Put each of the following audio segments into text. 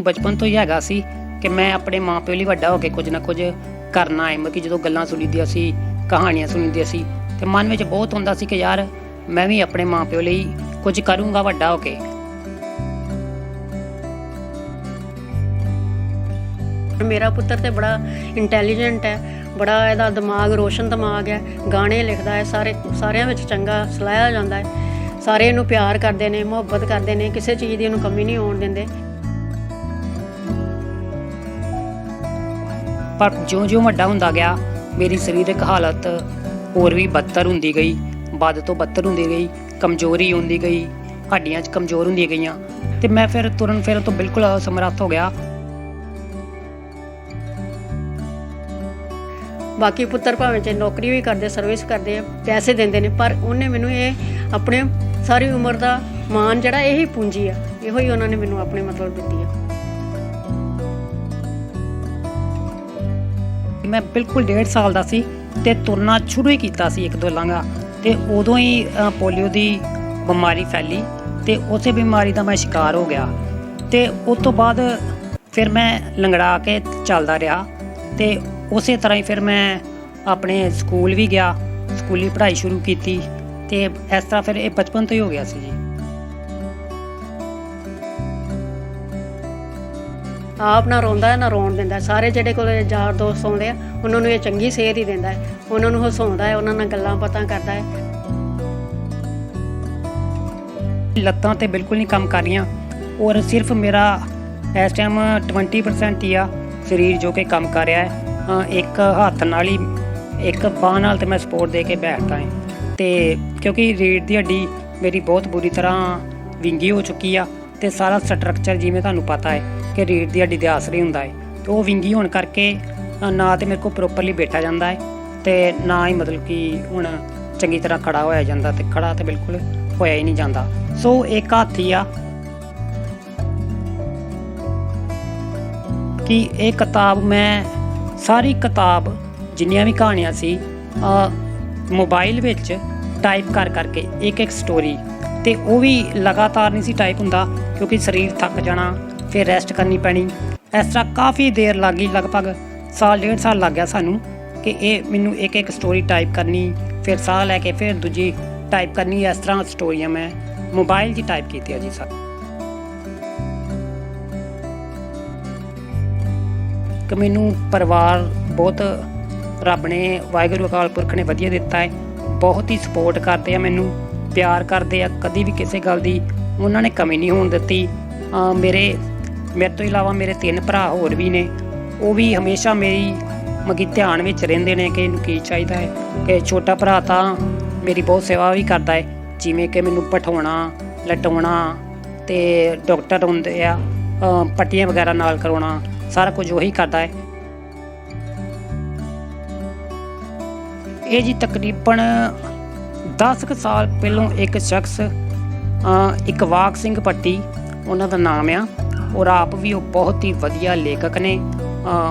बचपन तो ही हैगा सी कि मैं अपने माँ प्यो ਲਈ ਵੱਡਾ ਹੋ ਕੇ ਕੁਝ ਨਾ ਕੁਝ ਕਰਨਾ ਹੈ। ਮਤਲਬ ਕਿ ਜਦੋਂ ਗੱਲਾਂ ਸੁਣੀਦੀਆਂ ਸੀ, ਕਹਾਣੀਆਂ ਸੁਣੀਦੀਆਂ ਸੀ ਤੇ ਮਨ ਵਿੱਚ ਬਹੁਤ ਹੁੰਦਾ ਸੀ ਕਿ ਯਾਰ ਮੈਂ ਵੀ ਆਪਣੇ ਮਾਂ ਪਿਓ ਲਈ ਕੁਝ ਕਰੂੰਗਾ ਵੱਡਾ ਹੋ ਕੇ। मेरा पुत्र तो बड़ा इंटैलीजेंट है, बड़ा ਇਹਦਾ दिमाग रोशन दिमाग है, गाने लिखता है, सारिਆਂ ਵਿੱਚ ਚੰਗਾ ਸਲਾਹਿਆ ਜਾਂਦਾ ਹੈ। ਸਾਰੇ ਇਹਨੂੰ ਪਿਆਰ ਕਰਦੇ ਨੇ, ਮੁਹੱਬਤ ਕਰਦੇ ਨੇ, ਕਿਸੇ ਚੀਜ਼ ਦੀ ਇਹਨੂੰ ਕਮੀ ਨਹੀਂ ਆਉਣ ਦਿੰਦੇ। ਪਰ ਜਿਉਂ-ਜਿਉਂ ਵੱਡਾ ਹੁੰਦਾ ਗਿਆ ਮੇਰੀ ਸਰੀਰਕ ਹਾਲਤ ਹੋਰ ਵੀ ਬਦਤਰ ਹੁੰਦੀ ਗਈ, ਵੱਧ ਤੋਂ ਬਦਤਰ ਹੁੰਦੀ ਗਈ, ਕਮਜ਼ੋਰੀ ਹੁੰਦੀ ਗਈ, ਹੱਡੀਆਂ 'ਚ ਕਮਜ਼ੋਰ ਹੁੰਦੀਆਂ ਗਈਆਂ ਤੇ ਮੈਂ ਫਿਰ ਤੁਰਨ ਫਿਰਨ ਤੋਂ ਬਿਲਕੁਲ ਅਸਮਰੱਥ ਹੋ ਗਿਆ। ਬਾਕੀ ਪੁੱਤਰ ਭਾਵੇਂ ਚ ਨੌਕਰੀ ਵੀ ਕਰਦੇ, ਸਰਵਿਸ ਕਰਦੇ ਆ, ਪੈਸੇ ਦਿੰਦੇ ਨੇ, ਪਰ ਉਹਨੇ ਮੈਨੂੰ ਇਹ ਆਪਣੇ ਸਾਰੀ ਉਮਰ ਦਾ ਮਾਣ ਜਿਹੜਾ ਇਹੀ ਪੂੰਜੀ ਆ, ਇਹੋ ਹੀ ਉਹਨਾਂ ਨੇ ਮੈਨੂੰ ਆਪਣੇ ਮਤਲਬ ਦਿੱਤੀ ਆ। ਮੈਂ ਬਿਲਕੁਲ 1.5 ਸਾਲ ਦਾ ਸੀ ਤੇ ਤੁਰਨਾ ਸ਼ੁਰੂ ਹੀ ਕੀਤਾ ਸੀ 1-2 ਲਾਂਘਾ ਤੇ ਉਦੋਂ ਹੀ ਪੋਲੀਓ ਦੀ ਬਿਮਾਰੀ ਫੈਲੀ ਤੇ ਉਸੇ ਬਿਮਾਰੀ ਦਾ ਮੈਂ ਸ਼ਿਕਾਰ ਹੋ ਗਿਆ ਤੇ ਉਸ ਤੋਂ ਬਾਅਦ ਫਿਰ ਮੈਂ ਲੰਗੜਾ ਕੇ ਚੱਲਦਾ ਰਿਹਾ ਤੇ ਉਸੇ ਤਰ੍ਹਾਂ ਹੀ ਫਿਰ ਮੈਂ ਆਪਣੇ ਸਕੂਲ ਵੀ ਗਿਆ, ਸਕੂਲੀ ਪੜ੍ਹਾਈ ਸ਼ੁਰੂ ਕੀਤੀ ਤੇ ਇਸ ਤਰ੍ਹਾਂ ਫਿਰ ਇਹ ਬਚਪਨ ਤੋਂ ਹੀ ਹੋ ਗਿਆ ਸੀ ਜੀ। ਆਪ ਨਾ ਰੋਂਦਾ ਨਾ ਰੋਣ ਦਿੰਦਾ, ਸਾਰੇ ਜਿਹੜੇ ਕੋਲ ਯਾਰ ਦੋਸਤ ਆਉਂਦੇ ਆ ਉਹਨਾਂ ਨੂੰ ਇਹ ਚੰਗੀ ਸੇਧ ਹੀ ਦਿੰਦਾ ਹੈ, ਉਹਨਾਂ ਨੂੰ ਹਸਾਉਂਦਾ ਹੈ, ਉਹਨਾਂ ਨਾਲ ਗੱਲਾਂ ਬਾਤਾਂ ਕਰਦਾ ਹੈ। ਲੱਤਾਂ ਤੇ ਬਿਲਕੁਲ ਨਹੀਂ ਕੰਮ ਕਰ ਰਹੀਆਂ ਔਰ ਸਿਰਫ ਮੇਰਾ ਇਸ ਟਾਈਮ 20% ਹੀ ਆ ਸਰੀਰ ਜੋ ਕਿ ਕੰਮ ਕਰ ਰਿਹਾ ਹੈ। ਇੱਕ ਹੱਥ ਨਾਲ ਹੀ, ਇੱਕ ਬਾਂਹ ਨਾਲ ਤੇ ਮੈਂ ਸਪੋਰਟ ਦੇ ਕੇ ਬੈਠਦਾ ਹਾਂ ਤੇ ਕਿਉਂਕਿ ਰੀੜ੍ਹ ਦੀ ਹੱਡੀ ਮੇਰੀ ਬਹੁਤ ਬੁਰੀ ਤਰ੍ਹਾਂ ਵਿੰਗੀ ਹੋ ਚੁੱਕੀ ਆ ਤੇ ਸਾਰਾ ਸਟਰਕਚਰ ਜਿਵੇਂ ਤੁਹਾਨੂੰ ਪਤਾ ਹੈ ਕਿ ਰੀੜ੍ਹ ਦੀ ਹੱਡੀ ਦੇ ਆਸਰੇ ਹੁੰਦਾ ਹੈ ਤੇ ਉਹ ਵਿੰਗੀ ਹੋਣ ਕਰਕੇ ਨਾ ਤੇ ਮੇਰੇ ਕੋਲ ਪ੍ਰੋਪਰਲੀ ਬੈਠਾ ਜਾਂਦਾ ਹੈ ਤੇ ਨਾ ਹੀ ਮਤਲਬ ਕਿ ਹੁਣ ਚੰਗੀ ਤਰ੍ਹਾਂ ਖੜਾ ਹੋਇਆ ਜਾਂਦਾ ਤੇ ਖੜਾ ਤੇ ਬਿਲਕੁਲ ਹੋਇਆ ਹੀ ਨਹੀਂ ਜਾਂਦਾ। ਸੋ ਇੱਕ ਹੱਥ ਹੀ ਆ ਕਿ ਇਹ ਕਿਤਾਬ ਮੈਂ ਸਾਰੀ ਕਿਤਾਬ ਜਿੰਨੀਆਂ ਵੀ ਕਹਾਣੀਆਂ ਸੀ ਮੋਬਾਈਲ ਵਿੱਚ ਟਾਈਪ ਕਰ ਕਰਕੇ ਇੱਕ ਸਟੋਰੀ ਤੇ ਉਹ ਵੀ ਲਗਾਤਾਰ ਨਹੀਂ ਸੀ ਟਾਈਪ ਹੁੰਦਾ ਕਿਉਂਕਿ ਸਰੀਰ ਥੱਕ ਜਾਣਾ, ਫਿਰ ਰੈਸਟ ਕਰਨੀ ਪੈਣੀ। ਇਸ ਤਰ੍ਹਾਂ ਕਾਫੀ ਦੇਰ ਲੱਗ ਗਈ, ਲਗਭਗ 1.5 ਸਾਲ ਲੱਗ ਗਿਆ ਸਾਨੂੰ ਕਿ ਇਹ ਮੈਨੂੰ ਇੱਕ ਸਟੋਰੀ ਟਾਈਪ ਕਰਨੀ, ਫਿਰ ਸਾਹ ਲੈ ਕੇ ਫਿਰ ਦੂਜੀ ਟਾਈਪ ਕਰਨੀ। ਇਸ ਤਰ੍ਹਾਂ ਸਟੋਰੀਆਂ ਮੈਂ ਮੋਬਾਈਲ 'ਚ ਟਾਈਪ ਕੀਤੀਆਂ ਜੀ ਸਰ। ਕਿ ਮੈਨੂੰ ਪਰਿਵਾਰ ਬਹੁਤ ਰੱਬ ਨੇ, ਵਾਹਿਗੁਰੂ ਅਕਾਲ ਪੁਰਖ ਨੇ ਵਧੀਆ ਦਿੱਤਾ ਹੈ, ਬਹੁਤ ਹੀ ਸਪੋਰਟ ਕਰਦੇ ਆ, ਮੈਨੂੰ ਪਿਆਰ ਕਰਦੇ ਆ, ਕਦੀ ਵੀ ਕਿਸੇ ਗੱਲ ਦੀ ਉਹਨਾਂ ਨੇ ਕਮੀ ਨਹੀਂ ਹੋਣ ਦਿੱਤੀ। ਮੇਰੇ ਤੋਂ ਇਲਾਵਾ ਮੇਰੇ 3 ਭਰਾ ਹੋਰ ਵੀ ਨੇ, ਉਹ ਵੀ ਹਮੇਸ਼ਾ ਮੇਰੀ ਮਗੀ ਧਿਆਨ ਵਿੱਚ ਰਹਿੰਦੇ ਨੇ ਕਿ ਇਹਨੂੰ ਕੀ ਚਾਹੀਦਾ ਹੈ। ਕਿ ਛੋਟਾ ਭਰਾ ਤਾਂ ਮੇਰੀ ਬਹੁਤ ਸੇਵਾ ਵੀ ਕਰਦਾ ਹੈ, ਜਿਵੇਂ ਕਿ ਮੈਨੂੰ ਬਿਠਾਉਣਾ, ਲਟਾਉਣਾ ਤੇ ਡਾਕਟਰ ਹੁੰਦੇ ਆ ਪੱਟੀਆਂ ਵਗੈਰਾ ਨਾਲ ਕਰਵਾਉਣਾ, ਸਾਰਾ ਕੁਝ ਉਹੀ ਕਰਦਾ ਹੈ। ਇਹ ਜੀ ਤਕਰੀਬਨ 10 ਕੁ ਸਾਲ ਪਹਿਲੋਂ ਇੱਕ ਸ਼ਖਸ ਇਕਬਾਲ ਸਿੰਘ ਪੱਟੀ ਉਹਨਾਂ ਦਾ ਨਾਮ ਆ ਔਰ ਆਪ ਵੀ ਉਹ ਬਹੁਤ ਹੀ ਵਧੀਆ ਲੇਖਕ ਨੇ,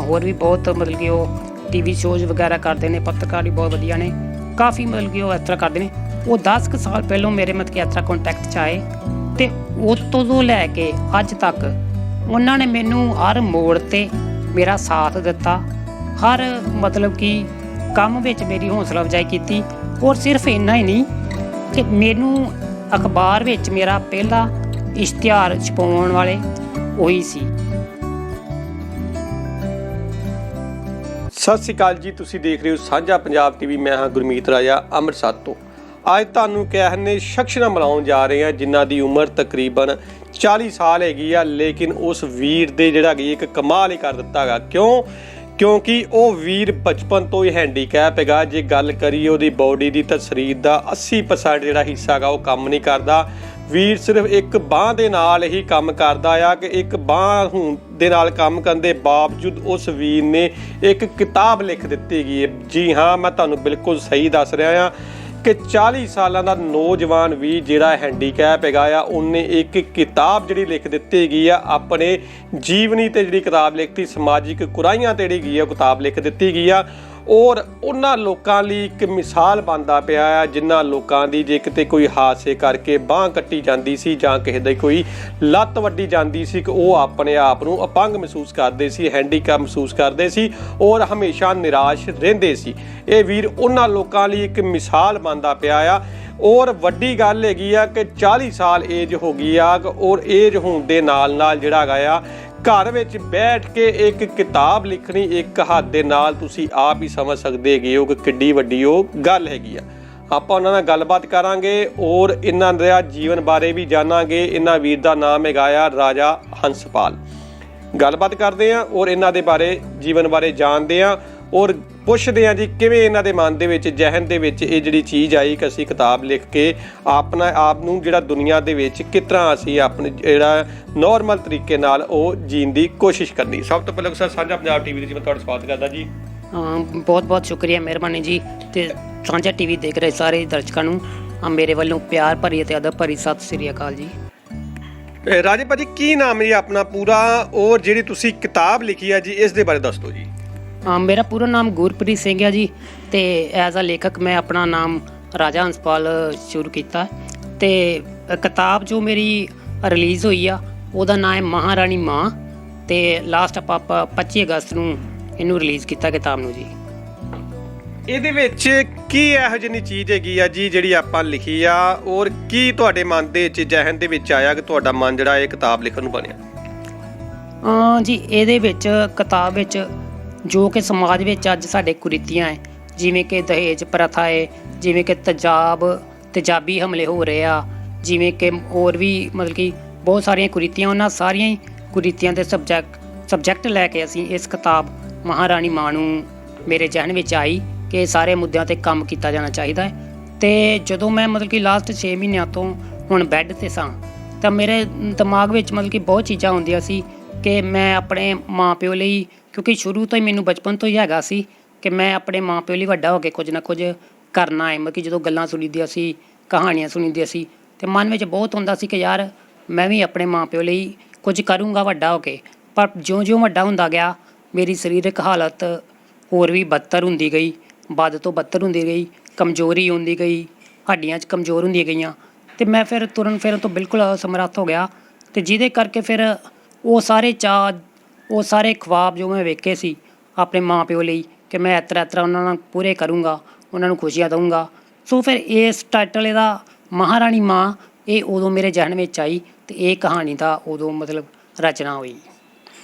ਹੋਰ ਵੀ ਬਹੁਤ ਮਤਲਬ ਕਿ ਉਹ TV ਸ਼ੋਜ਼ ਵਗੈਰਾ ਕਰਦੇ ਨੇ, ਪੱਤਰਕਾਰ ਵੀ ਬਹੁਤ ਵਧੀਆ ਨੇ, ਕਾਫੀ ਮਤਲਬ ਕਿ ਉਹ ਇਸ ਤਰ੍ਹਾਂ ਕਰਦੇ ਨੇ। ਉਹ 10 ਕੁ ਸਾਲ ਪਹਿਲੋਂ ਮੇਰੇ ਮਤਲਬ ਕਿ ਇਸ ਤਰ੍ਹਾਂ ਕੰਟੈਕਟ 'ਚ ਆਏ ਤੇ ਉਸ ਤੋਂ ਲੈ ਕੇ ਅੱਜ ਤੱਕ ਉਹਨਾਂ ਨੇ ਮੈਨੂੰ ਹਰ ਮੋੜ 'ਤੇ ਮੇਰਾ ਸਾਥ ਦਿੱਤਾ, ਹਰ ਮਤਲਬ ਕਿ ਕੰਮ ਵਿੱਚ ਮੇਰੀ ਹੌਸਲਾ ਅਫਜ਼ਾਈ ਕੀਤੀ। ਔਰ ਸਿਰਫ ਇੰਨਾ ਹੀ ਨਹੀਂ ਕਿ ਮੈਨੂੰ ਅਖਬਾਰ ਵਿੱਚ ਮੇਰਾ ਪਹਿਲਾ ਇਸ਼ਤਿਹਾਰ ਛਪਾਉਣ ਵਾਲੇ ਉਹੀ ਸੀ। ਸਤਿ ਸ਼੍ਰੀ ਅਕਾਲ ਜੀ, ਤੁਸੀਂ ਦੇਖ ਰਹੇ ਹੋ ਸਾਂਝਾ ਪੰਜਾਬ TV। ਮੈਂ ਹਾਂ ਗੁਰਮੀਤ ਰਾਜਾ ਅੰਮ੍ਰਿਤਸਰ ਤੋਂ। ਅੱਜ ਤੁਹਾਨੂੰ ਕਿਹਨੇ ਸ਼ਖਸ ਨਾਲ ਮਿਲਾਉਣ ਜਾ ਰਹੇ ਹਾਂ ਜਿਨ੍ਹਾਂ ਦੀ ਉਮਰ ਤਕਰੀਬਨ 40 ਸਾਲ ਹੈਗੀ ਆ, ਲੇਕਿਨ ਉਸ ਵੀਰ ਦੇ ਜਿਹੜਾ ਹੈਗੀ ਇੱਕ ਕਮਾਲ ਹੀ ਕਰ ਦਿੱਤਾ ਹੈਗਾ। ਕਿਉਂਕਿ ਉਹ ਵੀਰ ਬਚਪਨ ਤੋਂ ਹੀ ਹੈਂਡੀਕੈਪ ਹੈਗਾ। ਜੇ ਗੱਲ ਕਰੀਏ ਉਹਦੀ ਬਾਡੀ ਦੀ ਤਾਂ ਸਰੀਰ ਦਾ 80% ਜਿਹੜਾ ਹਿੱਸਾ ਹੈਗਾ ਉਹ ਕੰਮ ਨਹੀਂ ਕਰਦਾ। ਵੀਰ ਸਿਰਫ ਇੱਕ ਬਾਂਹ ਦੇ ਨਾਲ ਹੀ ਕੰਮ ਕਰਦਾ ਆ ਕਿ ਇੱਕ ਬਾਂਹ ਹੋਣ ਦੇ ਨਾਲ ਕੰਮ ਕਰਨ ਦੇ ਬਾਵਜੂਦ ਉਸ ਵੀਰ ਨੇ ਇੱਕ ਕਿਤਾਬ ਲਿਖ ਦਿੱਤੀ ਗਈ ਹੈ। ਜੀ ਹਾਂ, ਮੈਂ ਤੁਹਾਨੂੰ ਬਿਲਕੁਲ ਸਹੀ ਦੱਸ ਰਿਹਾ ਹਾਂ ਕਿ 40 ਸਾਲਾਂ ਦਾ ਨੌਜਵਾਨ ਵੀ ਜਿਹੜਾ ਹੈਂਡੀਕੈਪ ਹੈਗਾ ਆ, ਉਹਨੇ ਇੱਕ ਕਿਤਾਬ ਜਿਹੜੀ ਲਿਖ ਦਿੱਤੀ ਗਈ ਆ, ਆਪਣੇ ਜੀਵਨੀ ਤੇ ਜਿਹੜੀ ਕਿਤਾਬ ਲਿਖਤੀ, ਸਮਾਜਿਕ ਕੁਰਾਹੀਆਂ ਤੇ ਜਿਹੜੀ ਗਈ ਆ ਕਿਤਾਬ ਲਿਖ ਦਿੱਤੀ ਗਈ ਆ। ਔਰ ਉਹਨਾਂ ਲੋਕਾਂ ਲਈ ਇੱਕ ਮਿਸਾਲ ਬਣਦਾ ਪਿਆ ਆ ਜਿਨ੍ਹਾਂ ਲੋਕਾਂ ਦੀ ਜੇ ਕਿਤੇ ਕੋਈ ਹਾਦਸੇ ਕਰਕੇ ਬਾਂਹ ਕੱਟੀ ਜਾਂਦੀ ਸੀ ਜਾਂ ਕਿਸੇ ਦੀ ਕੋਈ ਲੱਤ ਵੱਢੀ ਜਾਂਦੀ ਸੀ ਕਿ ਉਹ ਆਪਣੇ ਆਪ ਨੂੰ ਅਪੰਗ ਮਹਿਸੂਸ ਕਰਦੇ ਸੀ, ਹੈਂਡੀਕੈਪ ਮਹਿਸੂਸ ਕਰਦੇ ਸੀ ਔਰ ਹਮੇਸ਼ਾ ਨਿਰਾਸ਼ ਰਹਿੰਦੇ ਸੀ। ਇਹ ਵੀਰ ਉਹਨਾਂ ਲੋਕਾਂ ਲਈ ਇੱਕ ਮਿਸਾਲ ਬਣਦਾ ਪਿਆ ਆ। ਔਰ ਵੱਡੀ ਗੱਲ ਹੈਗੀ ਆ ਕਿ 40 ਸਾਲ ਏਜ ਹੋ ਗਈ ਆ ਔਰ ਏਜ ਹੋਣ ਦੇ ਨਾਲ ਜਿਹੜਾ ਹੈਗਾ ਆ ਘਰ ਵਿੱਚ ਬੈਠ ਕੇ ਇੱਕ ਕਿਤਾਬ ਲਿਖਣੀ ਇੱਕ ਹੱਥ ਦੇ ਨਾਲ ਤੁਸੀਂ ਆਪ ਹੀ ਸਮਝ ਸਕਦੇ ਹੈਗੇ ਹੋ ਕਿ ਕਿੱਡੀ ਵੱਡੀ ਉਹ ਗੱਲ ਹੈਗੀ ਆ। ਆਪਾਂ ਉਹਨਾਂ ਨਾਲ ਗੱਲਬਾਤ ਕਰਾਂਗੇ ਔਰ ਇਹਨਾਂ ਦਾ ਜੀਵਨ ਬਾਰੇ ਵੀ ਜਾਣਾਂਗੇ। ਇਹਨਾਂ ਵੀਰ ਦਾ ਨਾਮ ਹੈਗਾ ਆ ਰਾਜਾ ਹੰਸਪਾਲ। ਗੱਲਬਾਤ ਕਰਦੇ ਹਾਂ ਔਰ ਇਹਨਾਂ ਦੇ ਬਾਰੇ ਜੀਵਨ ਬਾਰੇ ਜਾਣਦੇ ਹਾਂ ਔਰ ਪੁੱਛਦੇ ਹਾਂ ਜੀ ਕਿਵੇਂ ਇਹਨਾਂ ਦੇ ਮਨ ਦੇ ਵਿੱਚ ਜਹਨ ਦੇ ਵਿੱਚ ਇਹ ਜਿਹੜੀ ਚੀਜ਼ ਆਈ ਕਿ ਅਸੀਂ ਕਿਤਾਬ ਲਿਖ ਕੇ ਆਪਣਾ ਆਪ ਨੂੰ ਜਿਹੜਾ ਦੁਨੀਆ ਦੇ ਵਿੱਚ ਕਿਸ ਤਰ੍ਹਾਂ ਅਸੀਂ ਆਪਣੇ ਜਿਹੜਾ ਨੋਰਮਲ ਤਰੀਕੇ ਨਾਲ ਉਹ ਜੀਣ ਦੀ ਕੋਸ਼ਿਸ਼ ਕਰਨੀ। ਸਭ ਤੋਂ ਪਹਿਲਾਂ ਸਰ ਸਾਂਝਾ ਪੰਜਾਬ ਟੀਵੀ ਦੇ ਜੀ ਮੈਂ ਤੁਹਾਡਾ ਸਵਾਗਤ ਕਰਦਾ ਜੀ। ਬਹੁਤ ਬਹੁਤ ਸ਼ੁਕਰੀਆ, ਮਿਹਰਬਾਨੀ ਜੀ। ਤੇ ਸਾਂਝਾ ਟੀਵੀ ਦੇਖ ਰਹੇ ਸਾਰੇ ਦਰਸ਼ਕਾਂ ਨੂੰ ਮੇਰੇ ਵੱਲੋਂ ਪਿਆਰ ਭਰੀ ਅਤੇ ਅਦਬ ਭਰੀ ਸਤਿ ਸ੍ਰੀ ਅਕਾਲ ਜੀ। ਰਾਜੇ ਭਾਜੀ ਕੀ ਨਾਮ ਹੈ ਜੀ ਆਪਣਾ ਪੂਰਾ ਔਰ ਜਿਹੜੀ ਤੁਸੀਂ ਕਿਤਾਬ ਲਿਖੀ ਹੈ ਜੀ ਇਸ ਦੇ ਬਾਰੇ ਦੱਸ ਦਿਓ ਜੀ। ਮੇਰਾ ਪੂਰਾ ਨਾਮ ਗੁਰਪ੍ਰੀਤ ਸਿੰਘ ਹੈ ਜੀ ਤੇ ਐਜ਼ ਅ ਲੇਖਕ ਮੈਂ ਆਪਣਾ ਨਾਮ ਰਾਜਾ ਹੰਸਪਾਲ ਸ਼ੁਰੂ ਕੀਤਾ ਤੇ ਕਿਤਾਬ ਜੋ ਮੇਰੀ ਰਿਲੀਜ਼ ਹੋਈ ਆ ਉਹਦਾ ਨਾਮ ਹੈ ਮਹਾਰਾਣੀ ਮਾਂ ਤੇ ਲਾਸਟ ਆਪਾਂ 25 ਅਗਸਤ ਨੂੰ ਇਹਨੂੰ ਰਿਲੀਜ਼ ਕੀਤਾ ਕਿਤਾਬ ਨੂੰ ਜੀ। ਇਹਦੇ ਵਿੱਚ ਕੀ ਇਹੋ ਜਿਹੀ ਚੀਜ਼ ਹੈਗੀ ਆ ਜੀ ਜਿਹੜੀ ਆਪਾਂ ਲਿਖੀ ਆ ਔਰ ਕੀ ਤੁਹਾਡੇ ਮਨ ਦੇ ਵਿੱਚ ਜਹਨ ਦੇ ਵਿੱਚ ਆਇਆ ਕਿ ਤੁਹਾਡਾ ਮਨ ਜਿਹੜਾ ਇਹ ਕਿਤਾਬ ਲਿਖਣ ਨੂੰ ਬਣਿਆ? ਜੀ ਇਹਦੇ ਵਿੱਚ ਕਿਤਾਬ ਵਿੱਚ ਜੋ ਕਿ ਸਮਾਜ ਵਿੱਚ ਅੱਜ ਸਾਡੇ ਕੁਰੀਤੀਆਂ ਹੈ, ਜਿਵੇਂ ਕਿ ਦਹੇਜ ਪ੍ਰਥਾ ਹੈ, ਜਿਵੇਂ ਕਿ ਤੇਜ਼ਾਬੀ ਹਮਲੇ ਹੋ ਰਹੇ ਆ, ਜਿਵੇਂ ਕਿ ਹੋਰ ਵੀ ਮਤਲਬ ਕਿ ਬਹੁਤ ਸਾਰੀਆਂ ਕੁਰੀਤੀਆਂ, ਉਹਨਾਂ ਸਾਰੀਆਂ ਹੀ ਕੁਰੀਤੀਆਂ ਦੇ ਸਬਜੈਕਟ ਲੈ ਕੇ ਅਸੀਂ ਇਸ ਕਿਤਾਬ ਮਹਾਰਾਣੀ ਮਾਂ ਨੂੰ ਮੇਰੇ ਜਹਨ ਵਿੱਚ ਆਈ ਕਿ ਸਾਰੇ ਮੁੱਦਿਆਂ 'ਤੇ ਕੰਮ ਕੀਤਾ ਜਾਣਾ ਚਾਹੀਦਾ ਹੈ। ਅਤੇ ਜਦੋਂ ਮੈਂ ਮਤਲਬ ਕਿ ਲਾਸਟ 6 ਮਹੀਨਿਆਂ ਤੋਂ ਹੁਣ ਬੈੱਡ 'ਤੇ ਸਾਂ ਤਾਂ ਮੇਰੇ ਦਿਮਾਗ ਵਿੱਚ ਮਤਲਬ ਕਿ ਬਹੁਤ ਚੀਜ਼ਾਂ ਆਉਂਦੀਆਂ ਸੀ ਕਿ ਮੈਂ ਆਪਣੇ ਮਾਂ ਪਿਓ ਲਈ, ਕਿਉਂਕਿ ਸ਼ੁਰੂ ਤੋਂ ਹੀ ਮੈਨੂੰ ਬਚਪਨ ਤੋਂ ਹੀ ਹੈਗਾ ਸੀ ਕਿ ਮੈਂ ਆਪਣੇ ਮਾਂ ਪਿਓ ਲਈ ਵੱਡਾ ਹੋ ਕੇ ਕੁਝ ਨਾ ਕੁਝ ਕਰਨਾ ਹੈ। ਮਤਲਬ ਕਿ ਜਦੋਂ ਗੱਲਾਂ ਸੁਣੀਦੀਆਂ ਸੀ, ਕਹਾਣੀਆਂ ਸੁਣੀਦੀਆਂ ਸੀ ਅਤੇ ਮਨ ਵਿੱਚ ਬਹੁਤ ਹੁੰਦਾ ਸੀ ਕਿ ਯਾਰ ਮੈਂ ਵੀ ਆਪਣੇ ਮਾਂ ਪਿਓ ਲਈ ਕੁਝ ਕਰੂੰਗਾ ਵੱਡਾ ਹੋ ਕੇ। ਪਰ ਜਿਉਂ-ਜਿਉਂ ਵੱਡਾ ਹੁੰਦਾ ਗਿਆ ਮੇਰੀ ਸਰੀਰਕ ਹਾਲਤ ਹੋਰ ਵੀ ਬਦਤਰ ਹੁੰਦੀ ਗਈ, ਬਦ ਤੋਂ ਬਦਤਰ ਹੁੰਦੀ ਗਈ, ਕਮਜ਼ੋਰੀ ਹੁੰਦੀ ਗਈ, ਹੱਡੀਆਂ 'ਚ ਕਮਜ਼ੋਰ ਹੁੰਦੀਆਂ ਗਈਆਂ ਅਤੇ ਮੈਂ ਫਿਰ ਤੁਰਨ ਫਿਰਨ ਤੋਂ ਬਿਲਕੁਲ ਅਸਮਰੱਥ ਹੋ ਗਿਆ। ਅਤੇ ਜਿਹਦੇ ਕਰਕੇ ਫਿਰ ਉਹ ਸਾਰੇ ਚਾਅ, ਉਹ ਸਾਰੇ ਖੁਆਬ ਜੋ ਮੈਂ ਵੇਖੇ ਸੀ ਆਪਣੇ ਮਾਂ ਪਿਓ ਲਈ ਕਿ ਮੈਂ ਇਸ ਤਰ੍ਹਾਂ ਉਹਨਾਂ ਨਾਲ ਪੂਰੇ ਕਰੂੰਗਾ, ਉਹਨਾਂ ਨੂੰ ਖੁਸ਼ੀਆਂ ਦਊਂਗਾ। ਸੋ ਫਿਰ ਇਸ ਟਾਈਟਲ ਇਹਦਾ ਮਹਾਰਾਣੀ ਮਾਂ ਇਹ ਉਦੋਂ ਮੇਰੇ ਜਹਨ ਵਿੱਚ ਆਈ ਅਤੇ ਇਹ ਕਹਾਣੀ ਦਾ ਉਦੋਂ ਮਤਲਬ ਰਚਨਾ ਹੋਈ।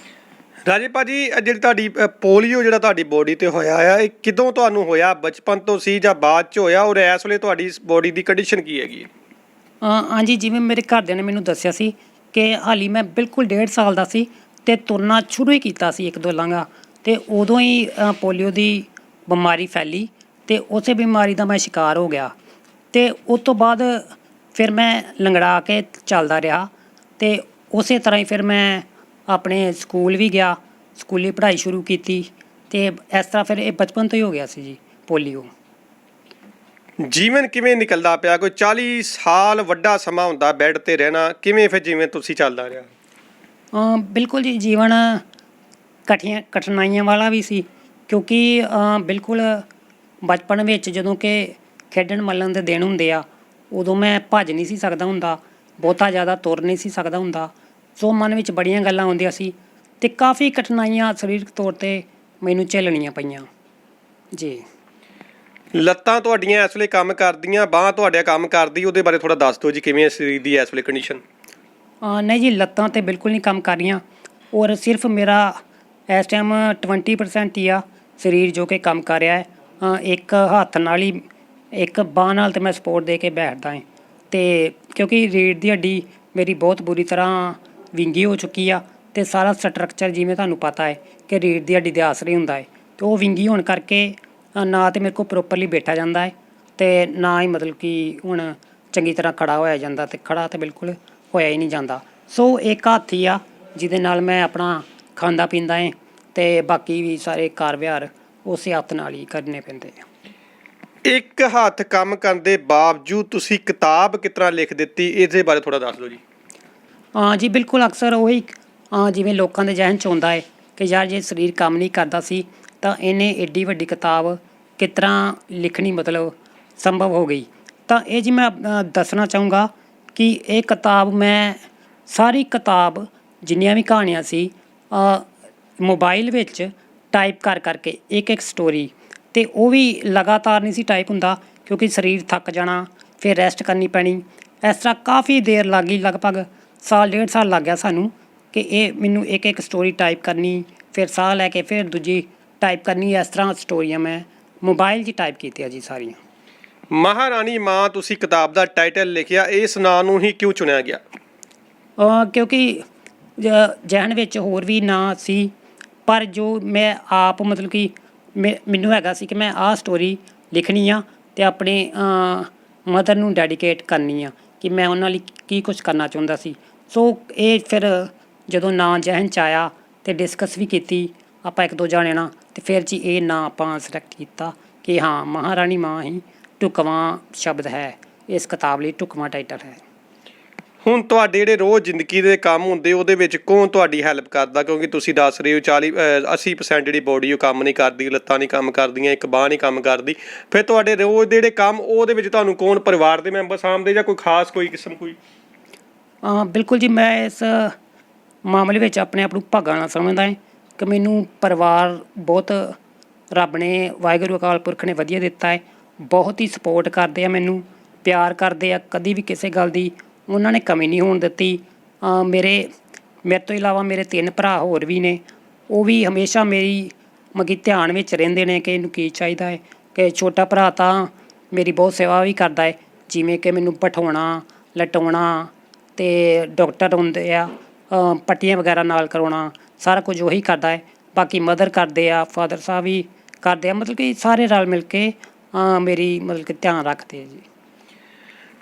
ਰਾਜੇ ਭਾਜੀ ਜਿਹੜੀ ਤੁਹਾਡੀ ਪੋਲੀਓ ਜਿਹੜਾ ਤੁਹਾਡੀ ਬੋਡੀ ਤੇ ਹੋਇਆ ਆ ਇਹ ਕਿਦੋਂ ਤੁਹਾਨੂੰ ਹੋਇਆ? ਬਚਪਨ ਤੋਂ ਸੀ ਜਾਂ ਬਾਅਦ 'ਚ ਹੋਇਆ? ਔਰ ਇਸ ਵੇਲੇ ਤੁਹਾਡੀ ਬੋਡੀ ਦੀ ਕੰਡੀਸ਼ਨ ਕੀ ਹੈਗੀ? ਹਾਂਜੀ, ਜਿਵੇਂ ਮੇਰੇ ਘਰਦਿਆਂ ਨੇ ਮੈਨੂੰ ਦੱਸਿਆ ਸੀ ਕਿ ਹਾਲੀ ਮੈਂ ਬਿਲਕੁਲ 1.5 ਸਾਲ ਦਾ ਸੀ ਅਤੇ ਤੁਰਨਾ ਸ਼ੁਰੂ ਹੀ ਕੀਤਾ ਸੀ 1-2 ਲਾਂਘਾ ਅਤੇ ਉਦੋਂ ਹੀ ਪੋਲੀਓ ਦੀ ਬਿਮਾਰੀ ਫੈਲੀ ਅਤੇ ਉਸੇ ਬਿਮਾਰੀ ਦਾ ਮੈਂ ਸ਼ਿਕਾਰ ਹੋ ਗਿਆ ਅਤੇ ਉਸ ਤੋਂ ਬਾਅਦ ਫਿਰ ਮੈਂ ਲੰਗੜਾ ਕੇ ਚੱਲਦਾ ਰਿਹਾ ਅਤੇ ਉਸੇ ਤਰ੍ਹਾਂ ਹੀ ਫਿਰ ਮੈਂ ਆਪਣੇ ਸਕੂਲ ਵੀ ਗਿਆ, ਸਕੂਲੀ ਪੜ੍ਹਾਈ ਸ਼ੁਰੂ ਕੀਤੀ ਅਤੇ ਇਸ ਤਰ੍ਹਾਂ ਫਿਰ ਇਹ ਬਚਪਨ ਤੋਂ ਹੀ ਹੋ ਗਿਆ ਸੀ ਜੀ ਪੋਲੀਓ। ਜੀਵਨ ਕਿਵੇਂ ਨਿਕਲਦਾ ਪਿਆ? ਕੋਈ 40 ਸਾਲ ਵੱਡਾ ਸਮਾਂ ਹੁੰਦਾ ਬੈੱਡ 'ਤੇ ਰਹਿਣਾ, ਕਿਵੇਂ ਫਿਰ ਜਿਵੇਂ ਤੁਸੀਂ ਚੱਲਦਾ ਰਿਹਾ? ਬਿਲਕੁਲ ਜੀ, ਜੀਵਨ ਕਠਿਨਾਈਆਂ ਵਾਲਾ ਵੀ ਸੀ ਕਿਉਂਕਿ ਬਿਲਕੁਲ ਬਚਪਨ ਵਿੱਚ ਜਦੋਂ ਕਿ ਖੇਡਣ ਮੱਲਣ ਦੇ ਦਿਨ ਹੁੰਦੇ ਆ ਉਦੋਂ ਮੈਂ ਭੱਜ ਨਹੀਂ ਸੀ ਸਕਦਾ ਹੁੰਦਾ, ਬਹੁਤਾ ਜ਼ਿਆਦਾ ਤੁਰ ਨਹੀਂ ਸੀ ਸਕਦਾ ਹੁੰਦਾ। ਸੋ ਮਨ ਵਿੱਚ ਬੜੀਆਂ ਗੱਲਾਂ ਆਉਂਦੀਆਂ ਸੀ ਅਤੇ ਕਾਫੀ ਕਠਿਨਾਈਆਂ ਸਰੀਰਕ ਤੌਰ 'ਤੇ ਮੈਨੂੰ ਝੱਲਣੀਆਂ ਪਈਆਂ ਜੀ। ਲੱਤਾਂ ਤੁਹਾਡੀਆਂ ਇਸ ਵੇਲੇ ਕੰਮ ਕਰਦੀਆਂ, ਬਾਂਹ ਤੁਹਾਡਾ ਕੰਮ ਕਰਦੀ, ਉਹਦੇ ਬਾਰੇ ਥੋੜ੍ਹਾ ਦੱਸ ਦਿਓ ਜੀ ਕਿਵੇਂ ਸਰੀਰ ਦੀ ਇਸ ਵੇਲੇ ਕੰਡੀਸ਼ਨ? ਨਹੀਂ ਜੀ, ਲੱਤਾਂ ਤਾਂ ਬਿਲਕੁਲ ਨਹੀਂ ਕੰਮ ਕਰ ਰਹੀਆਂ ਔਰ ਸਿਰਫ ਮੇਰਾ ਇਸ ਟਾਈਮ 20% ਹੀ ਆ ਸਰੀਰ ਜੋ ਕਿ ਕੰਮ ਕਰ ਰਿਹਾ ਹੈ। ਇੱਕ ਹੱਥ ਨਾਲ ਹੀ, ਇੱਕ ਬਾਂਹ ਨਾਲ ਤਾਂ ਮੈਂ ਸਪੋਰਟ ਦੇ ਕੇ ਬੈਠਦਾ ਹੈ ਅਤੇ ਕਿਉਂਕਿ ਰੀੜ੍ਹ ਦੀ ਹੱਡੀ ਮੇਰੀ ਬਹੁਤ ਬੁਰੀ ਤਰ੍ਹਾਂ ਵਿੰਗੀ ਹੋ ਚੁੱਕੀ ਆ ਅਤੇ ਸਾਰਾ ਸਟਰਕਚਰ ਜਿਵੇਂ ਤੁਹਾਨੂੰ ਪਤਾ ਹੈ ਕਿ ਰੀੜ੍ਹ ਦੀ ਹੱਡੀ ਦੇ ਆਸਰੇ ਹੁੰਦਾ ਹੈ ਅਤੇ ਉਹ ਵਿੰਗੀ ਹੋਣ ਕਰਕੇ ਨਾ ਤਾਂ ਮੇਰੇ ਕੋਲ ਪ੍ਰੋਪਰਲੀ ਬੈਠਾ ਜਾਂਦਾ ਹੈ ਅਤੇ ਨਾ ਹੀ ਮਤਲਬ ਕਿ ਹੁਣ ਚੰਗੀ ਤਰ੍ਹਾਂ ਖੜ੍ਹਾ ਹੋਇਆ ਜਾਂਦਾ, ਅਤੇ ਖੜ੍ਹਾ ਤਾਂ ਬਿਲਕੁਲ ਹੋਇਆ ਹੀ ਨਹੀਂ ਜਾਂਦਾ। ਸੋ ਇੱਕ ਹੱਥ ਹੀ ਆ ਜਿਹਦੇ ਨਾਲ ਮੈਂ ਆਪਣਾ ਖਾਂਦਾ ਪੀਂਦਾ ਹੈ ਅਤੇ ਬਾਕੀ ਵੀ ਸਾਰੇ ਕਾਰ ਵਿਹਾਰ ਉਸੇ ਹੱਥ ਨਾਲ ਹੀ ਕਰਨੇ ਪੈਂਦੇ ਆ। ਇੱਕ ਹੱਥ ਕੰਮ ਕਰਨ ਦੇ ਬਾਵਜੂਦ ਤੁਸੀਂ ਕਿਤਾਬ ਕਿਸ ਤਰ੍ਹਾਂ ਲਿਖ ਦਿੱਤੀ, ਇਹਦੇ ਬਾਰੇ ਥੋੜ੍ਹਾ ਦੱਸ ਦਿਓ ਜੀ। ਜੀ ਬਿਲਕੁਲ, ਅਕਸਰ ਉਹੀ ਜਿਵੇਂ ਲੋਕਾਂ ਦੇ ਜਹਨ 'ਚ ਆਉਂਦਾ ਹੈ ਕਿ ਯਾਰ ਜੇ ਸਰੀਰ ਕੰਮ ਨਹੀਂ ਕਰਦਾ ਸੀ ਤਾਂ ਇਹਨੇ ਏਡੀ ਵੱਡੀ ਕਿਤਾਬ ਕਿਸ ਤਰ੍ਹਾਂ ਲਿਖਣੀ ਮਤਲਬ ਸੰਭਵ ਹੋ ਗਈ। ਤਾਂ ਇਹ ਜੀ ਮੈਂ ਦੱਸਣਾ ਚਾਹੂੰਗਾ ਕਿ ਇਹ ਕਿਤਾਬ ਮੈਂ ਸਾਰੀ ਕਿਤਾਬ ਜਿੰਨੀਆਂ ਵੀ ਕਹਾਣੀਆਂ ਸੀ ਮੋਬਾਈਲ ਵਿੱਚ ਟਾਈਪ ਕਰ ਕਰਕੇ ਇੱਕ ਸਟੋਰੀ, ਅਤੇ ਉਹ ਵੀ ਲਗਾਤਾਰ ਨਹੀਂ ਸੀ ਟਾਈਪ ਹੁੰਦਾ ਕਿਉਂਕਿ ਸਰੀਰ ਥੱਕ ਜਾਣਾ, ਫਿਰ ਰੈਸਟ ਕਰਨੀ ਪੈਣੀ। ਇਸ ਤਰ੍ਹਾਂ ਕਾਫੀ ਦੇਰ ਲੱਗ ਗਈ, ਲਗਭਗ ਸਾਲ ਡੇਢ ਸਾਲ ਲੱਗ ਗਿਆ ਸਾਨੂੰ ਕਿ ਇਹ ਮੈਨੂੰ ਇੱਕ ਸਟੋਰੀ ਟਾਈਪ ਕਰਨੀ, ਫਿਰ ਸਾਹ ਲੈ ਕੇ ਫਿਰ ਦੂਜੀ ਟਾਈਪ ਕਰਨੀ। ਇਸ ਤਰ੍ਹਾਂ ਸਟੋਰੀਆਂ ਮੈਂ ਮੋਬਾਈਲ 'ਚ ਟਾਈਪ ਕੀਤੀਆਂ ਜੀ ਸਾਰੀਆਂ। ਮਹਾਰਾਣੀ ਮਾਂ ਤੁਸੀਂ ਕਿਤਾਬ ਦਾ ਟਾਈਟਲ ਲਿਖਿਆ, ਇਸ ਨਾਂ ਨੂੰ ਹੀ ਕਿਉਂ ਚੁਣਿਆ ਗਿਆ? ਕਿਉਂਕਿ ਜ਼ਿਹਨ ਵਿੱਚ ਹੋਰ ਵੀ ਨਾਂ ਸੀ, ਪਰ ਜੋ ਮੈਂ ਆਪ ਮਤਲਬ ਕਿ ਮੈਨੂੰ ਹੈਗਾ ਸੀ ਕਿ ਮੈਂ ਆਹ ਸਟੋਰੀ ਲਿਖਣੀ ਆ ਅਤੇ ਆਪਣੇ ਮਦਰ ਨੂੰ ਡੈਡੀਕੇਟ ਕਰਨੀ ਆ ਕਿ ਮੈਂ ਉਹਨਾਂ ਲਈ ਕੀ ਕੁਛ ਕਰਨਾ ਚਾਹੁੰਦਾ ਸੀ। ਸੋ ਇਹ ਫਿਰ ਜਦੋਂ ਨਾਂ ਜ਼ਿਹਨ 'ਚ ਆਇਆ ਅਤੇ ਡਿਸਕਸ ਵੀ ਕੀਤੀ ਆਪਾਂ ਇੱਕ ਦੋ ਜਾਣਿਆਂ ਨਾਲ, ਅਤੇ ਫਿਰ ਜੀ ਇਹ ਨਾਂ ਆਪਾਂ ਸਿਲੈਕਟ ਕੀਤਾ ਕਿ ਹਾਂ ਮਹਾਰਾਣੀ ਮਾਂ ਹੀ ਢੁਕਵਾਂ ਸ਼ਬਦ ਹੈ, ਇਸ ਕਿਤਾਬ ਲਈ ਢੁਕਵਾਂ ਟਾਈਟਲ ਹੈ। ਹੁਣ ਤੁਹਾਡੇ ਜਿਹੜੇ ਰੋਜ਼ ਜ਼ਿੰਦਗੀ ਦੇ ਕੰਮ ਹੁੰਦੇ ਉਹਦੇ ਵਿੱਚ ਕੌਣ ਤੁਹਾਡੀ ਹੈਲਪ ਕਰਦਾ? ਕਿਉਂਕਿ ਤੁਸੀਂ ਦੱਸ ਰਹੇ ਹੋ 80% ਜਿਹੜੀ ਬੋਡੀ ਉਹ ਕੰਮ ਨਹੀਂ ਕਰਦੀ, ਲੱਤਾਂ ਨਹੀਂ ਕੰਮ ਕਰਦੀਆਂ, ਇੱਕ ਬਾਂਹ ਨਹੀਂ ਕੰਮ ਕਰਦੀ। ਫਿਰ ਤੁਹਾਡੇ ਰੋਜ਼ ਦੇ ਜਿਹੜੇ ਕੰਮ ਉਹਦੇ ਵਿੱਚ ਤੁਹਾਨੂੰ ਕੌਣ ਪਰਿਵਾਰ ਦੇ ਮੈਂਬਰ ਸਾਂਭਦੇ ਜਾਂ ਕੋਈ ਖਾਸ ਕੋਈ ਕਿਸਮ ਕੋਈ? ਬਿਲਕੁਲ ਜੀ, ਮੈਂ ਇਸ ਮਾਮਲੇ ਵਿੱਚ ਆਪਣੇ ਆਪ ਨੂੰ ਭਾਗਾਂ ਨਾਲ ਸਮਝਦਾ ਹੈ ਕਿ ਮੈਨੂੰ ਪਰਿਵਾਰ ਬਹੁਤ ਰੱਬ ਨੇ, ਵਾਹਿਗੁਰੂ ਅਕਾਲ ਪੁਰਖ ਨੇ ਵਧੀਆ ਦਿੱਤਾ ਹੈ। ਬਹੁਤ ਹੀ ਸਪੋਰਟ ਕਰਦੇ ਆ, ਮੈਨੂੰ ਪਿਆਰ ਕਰਦੇ ਆ, ਕਦੀ ਵੀ ਕਿਸੇ ਗੱਲ ਦੀ ਉਹਨਾਂ ਨੇ ਕਮੀ ਨਹੀਂ ਹੋਣ ਦਿੱਤੀ। ਮੇਰੇ ਤੋਂ ਇਲਾਵਾ ਮੇਰੇ 3 ਭਰਾ ਹੋਰ ਵੀ ਨੇ, ਉਹ ਵੀ ਹਮੇਸ਼ਾ ਮੇਰੀ ਧਿਆਨ ਵਿੱਚ ਰਹਿੰਦੇ ਨੇ ਕਿ ਇਹਨੂੰ ਕੀ ਚਾਹੀਦਾ ਹੈ। ਕਿ ਛੋਟਾ ਭਰਾ ਤਾਂ ਮੇਰੀ ਬਹੁਤ ਸੇਵਾ ਵੀ ਕਰਦਾ ਹੈ, ਜਿਵੇਂ ਕਿ ਮੈਨੂੰ ਬਿਠਾਉਣਾ, ਲਟਾਉਣਾ, ਅਤੇ ਡਾਕਟਰ ਹੁੰਦੇ ਆ ਪੱਟੀਆਂ ਵਗੈਰਾ ਨਾਲ ਕਰਵਾਉਣਾ, ਸਾਰਾ ਕੁਝ ਉਹੀ ਕਰਦਾ ਹੈ। ਬਾਕੀ ਮਦਰ ਕਰਦੇ ਆ, ਫਾਦਰ ਸਾਹਿਬ ਵੀ ਕਰਦੇ ਆ, ਮਤਲਬ ਕਿ ਸਾਰੇ ਰਲ ਮਿਲ ਕੇ ਮੇਰੀ ਧਿਆਨ ਰੱਖਦੇ ਆ ਜੀ।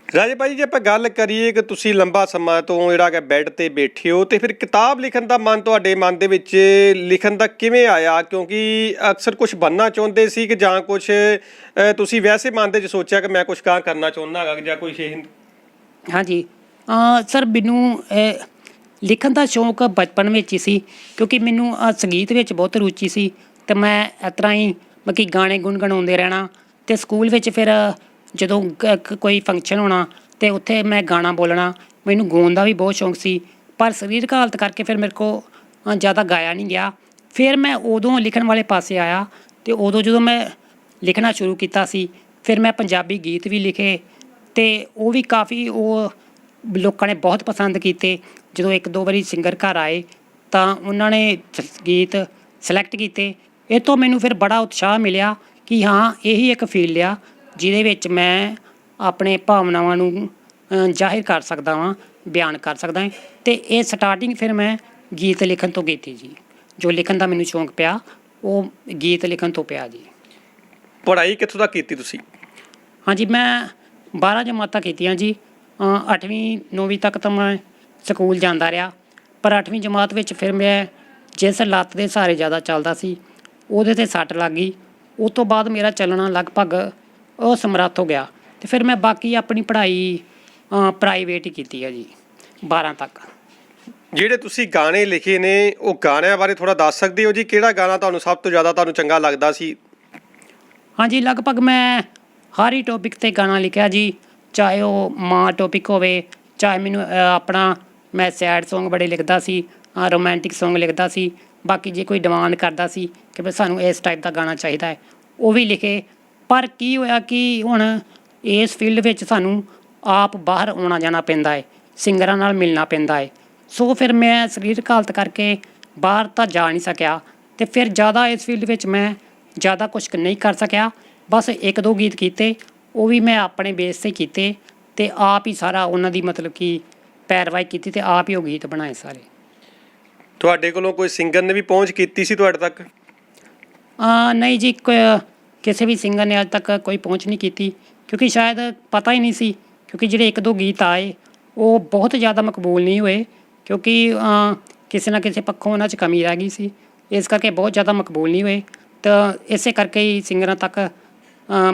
ਰਾਜੇ ਭਾਈ, ਜੇ ਆਪਾਂ ਗੱਲ ਕਰੀਏ ਕਿ ਤੁਸੀਂ ਲੰਬਾ ਸਮਾਂ ਤੋਂ ਜਿਹੜਾ ਕਿ ਬੈੱਡ 'ਤੇ ਬੈਠੇ ਹੋ, ਅਤੇ ਫਿਰ ਕਿਤਾਬ ਲਿਖਣ ਦਾ ਤੁਹਾਡੇ ਮਨ ਦੇ ਵਿੱਚ ਲਿਖਣ ਦਾ ਕਿਵੇਂ ਆਇਆ? ਕਿਉਂਕਿ ਅਕਸਰ ਕੁਛ ਬਣਨਾ ਚਾਹੁੰਦੇ ਸੀ ਕਿ ਜਾਂ ਕੁਛ ਤੁਸੀਂ ਵੈਸੇ ਮਨ ਦੇ 'ਚ ਸੋਚਿਆ ਕਿ ਮੈਂ ਕੁਛ ਕਰਨਾ ਚਾਹੁੰਦਾ ਹੈਗਾ ਜਾਂ ਕੋਈ ਸ਼ੇ? ਹਾਂਜੀ ਸਰ, ਮੈਨੂੰ ਲਿਖਣ ਦਾ ਸ਼ੌਂਕ ਬਚਪਨ ਵਿੱਚ ਹੀ ਸੀ ਕਿਉਂਕਿ ਮੈਨੂੰ ਸੰਗੀਤ ਵਿੱਚ ਬਹੁਤ ਰੁਚੀ ਸੀ, ਅਤੇ ਮੈਂ ਇਸ ਤਰ੍ਹਾਂ ਹੀ ਗਾਣੇ ਗੁਣਗੁਣਾਉਂਦੇ ਰਹਿਣਾ। ਅਤੇ ਸਕੂਲ ਵਿੱਚ ਫਿਰ ਜਦੋਂ ਕੋਈ ਫੰਕਸ਼ਨ ਹੋਣਾ ਅਤੇ ਉੱਥੇ ਮੈਂ ਗਾਣਾ ਬੋਲਣਾ, ਮੈਨੂੰ ਗਾਉਣ ਦਾ ਵੀ ਬਹੁਤ ਸ਼ੌਂਕ ਸੀ, ਪਰ ਸਰੀਰਕ ਹਾਲਤ ਕਰਕੇ ਫਿਰ ਮੇਰੇ ਕੋਲ ਜ਼ਿਆਦਾ ਗਾਇਆ ਨਹੀਂ ਗਿਆ। ਫਿਰ ਮੈਂ ਉਦੋਂ ਲਿਖਣ ਵਾਲੇ ਪਾਸੇ ਆਇਆ, ਅਤੇ ਉਦੋਂ ਜਦੋਂ ਮੈਂ ਲਿਖਣਾ ਸ਼ੁਰੂ ਕੀਤਾ ਸੀ ਫਿਰ ਮੈਂ ਪੰਜਾਬੀ ਗੀਤ ਵੀ ਲਿਖੇ, ਅਤੇ ਉਹ ਵੀ ਕਾਫੀ ਲੋਕਾਂ ਨੇ ਬਹੁਤ ਪਸੰਦ ਕੀਤੇ। ਜਦੋਂ 1-2 ਵਾਰੀ ਸਿੰਗਰ ਘਰ ਆਏ ਤਾਂ ਉਹਨਾਂ ਨੇ ਗੀਤ ਸਿਲੈਕਟ ਕੀਤੇ। ਇਹ ਤੋਂ ਮੈਨੂੰ ਫਿਰ ਬੜਾ ਉਤਸ਼ਾਹ ਮਿਲਿਆ ਕਿ ਹਾਂ ਇਹੀ ਇੱਕ ਫੀਲਡ ਆ ਜਿਹਦੇ ਵਿੱਚ ਮੈਂ ਆਪਣੇ ਭਾਵਨਾਵਾਂ ਨੂੰ ਜ਼ਾਹਿਰ ਕਰ ਸਕਦਾ ਵਾਂ, ਬਿਆਨ ਕਰ ਸਕਦਾ ਹਾਂ। ਅਤੇ ਇਹ ਸਟਾਰਟਿੰਗ ਫਿਰ ਮੈਂ ਗੀਤ ਲਿਖਣ ਤੋਂ ਕੀਤੀ ਜੀ। ਜੋ ਲਿਖਣ ਦਾ ਮੈਨੂੰ ਸ਼ੌਂਕ ਪਿਆ ਉਹ ਗੀਤ ਲਿਖਣ ਤੋਂ ਪਿਆ ਜੀ। ਪੜ੍ਹਾਈ ਕਿੱਥੋਂ ਤੱਕ ਕੀਤੀ ਤੁਸੀਂ? ਹਾਂਜੀ, ਮੈਂ 12 ਜਮਾਤਾਂ ਕੀਤੀਆਂ ਜੀ। 8ਵੀਂ 9ਵੀਂ ਤੱਕ ਤਾਂ ਮੈਂ ਸਕੂਲ ਜਾਂਦਾ ਰਿਹਾ, ਪਰ 8ਵੀਂ ਜਮਾਤ ਵਿੱਚ ਫਿਰ ਮੈਂ ਜਿਸ ਲੱਤ ਦੇ ਸਹਾਰੇ ਜ਼ਿਆਦਾ ਚੱਲਦਾ ਸੀ ਉਹਦੇ 'ਤੇ ਸੱਟ ਲੱਗ ਗਈ। ਉਸ ਤੋਂ ਬਾਅਦ ਮੇਰਾ ਚੱਲਣਾ ਲਗਭਗ ਅਸਮਰੱਥ ਹੋ ਗਿਆ, ਅਤੇ ਫਿਰ ਮੈਂ ਬਾਕੀ ਆਪਣੀ ਪੜ੍ਹਾਈ ਪ੍ਰਾਈਵੇਟ ਹੀ ਕੀਤੀ ਹੈ ਜੀ 12 ਤੱਕ। ਜਿਹੜੇ ਤੁਸੀਂ ਗਾਣੇ ਲਿਖੇ ਨੇ ਉਹ ਗਾਣਿਆਂ ਬਾਰੇ ਥੋੜ੍ਹਾ ਦੱਸ ਸਕਦੇ ਹੋ ਜੀ? ਕਿਹੜਾ ਗਾਣਾ ਤੁਹਾਨੂੰ ਸਭ ਤੋਂ ਜ਼ਿਆਦਾ ਚੰਗਾ ਲੱਗਦਾ ਸੀ? ਹਾਂਜੀ, ਲਗਭਗ ਮੈਂ ਹਰ ਹੀ ਟੋਪਿਕ 'ਤੇ ਗਾਣਾ ਲਿਖਿਆ ਜੀ, ਚਾਹੇ ਉਹ ਮਾਂ ਟੋਪਿਕ ਹੋਵੇ, ਚਾਹੇ ਮੈਨੂੰ ਮੈਂ ਸੈਡ ਸੌਂਗ ਬੜੇ ਲਿਖਦਾ ਸੀ, ਰੋਮਾਂਟਿਕ ਸੌਂਗ ਲਿਖਦਾ ਸੀ। ਬਾਕੀ ਜੇ ਕੋਈ ਡਿਮਾਂਡ ਕਰਦਾ ਸੀ ਕਿ ਸਾਨੂੰ ਇਸ ਟਾਈਪ ਦਾ ਗਾਣਾ ਚਾਹੀਦਾ ਹੈ ਉਹ ਵੀ ਲਿਖੇ। ਪਰ ਕੀ ਹੋਇਆ ਕਿ ਹੁਣ ਇਸ ਫੀਲਡ ਵਿੱਚ ਸਾਨੂੰ ਆਪ ਬਾਹਰ ਆਉਣਾ ਜਾਣਾ ਪੈਂਦਾ ਹੈ, ਸਿੰਗਰਾਂ ਨਾਲ ਮਿਲਣਾ ਪੈਂਦਾ ਹੈ। ਸੋ ਫਿਰ ਮੈਂ ਸਰੀਰਕ ਹਾਲਤ ਕਰਕੇ ਬਾਹਰ ਤਾਂ ਜਾ ਨਹੀਂ ਸਕਿਆ, ਅਤੇ ਫਿਰ ਜ਼ਿਆਦਾ ਇਸ ਫੀਲਡ ਵਿੱਚ ਮੈਂ ਜ਼ਿਆਦਾ ਕੁਛ ਨਹੀਂ ਕਰ ਸਕਿਆ। ਬਸ 1-2 ਗੀਤ ਕੀਤੇ, ਉਹ ਵੀ ਮੈਂ ਆਪਣੇ ਬੇਸ 'ਤੇ ਕੀਤੇ, ਅਤੇ ਆਪ ਹੀ ਸਾਰਾ ਉਹਨਾਂ ਦੀ ਕਿ ਪੈਰਵਾਈ ਕੀਤੀ ਅਤੇ ਆਪ ਹੀ ਉਹ ਗੀਤ ਬਣਾਏ ਸਾਰੇ। ਤੁਹਾਡੇ ਕੋਲੋਂ ਕੋਈ ਸਿੰਗਰ ਨੇ ਵੀ ਪਹੁੰਚ ਕੀਤੀ ਸੀ ਤੁਹਾਡੇ ਤੱਕ? ਨਹੀਂ ਜੀ, ਕਿਸੇ ਵੀ ਸਿੰਗਰ ਨੇ ਅੱਜ ਤੱਕ ਕੋਈ ਪਹੁੰਚ ਨਹੀਂ ਕੀਤੀ, ਕਿਉਂਕਿ ਸ਼ਾਇਦ ਪਤਾ ਹੀ ਨਹੀਂ ਸੀ। ਕਿਉਂਕਿ ਜਿਹੜੇ 1-2 ਗੀਤ ਆਏ ਉਹ ਬਹੁਤ ਜ਼ਿਆਦਾ ਮਕਬੂਲ ਨਹੀਂ ਹੋਏ, ਕਿਉਂਕਿ ਕਿਸੇ ਨਾ ਕਿਸੇ ਪੱਖੋਂ ਉਹਨਾਂ 'ਚ ਕਮੀ ਰਹਿ ਗਈ ਸੀ, ਇਸ ਕਰਕੇ ਬਹੁਤ ਜ਼ਿਆਦਾ ਮਕਬੂਲ ਨਹੀਂ ਹੋਏ। ਤਾਂ ਇਸੇ ਕਰਕੇ ਹੀ ਸਿੰਗਰਾਂ ਤੱਕ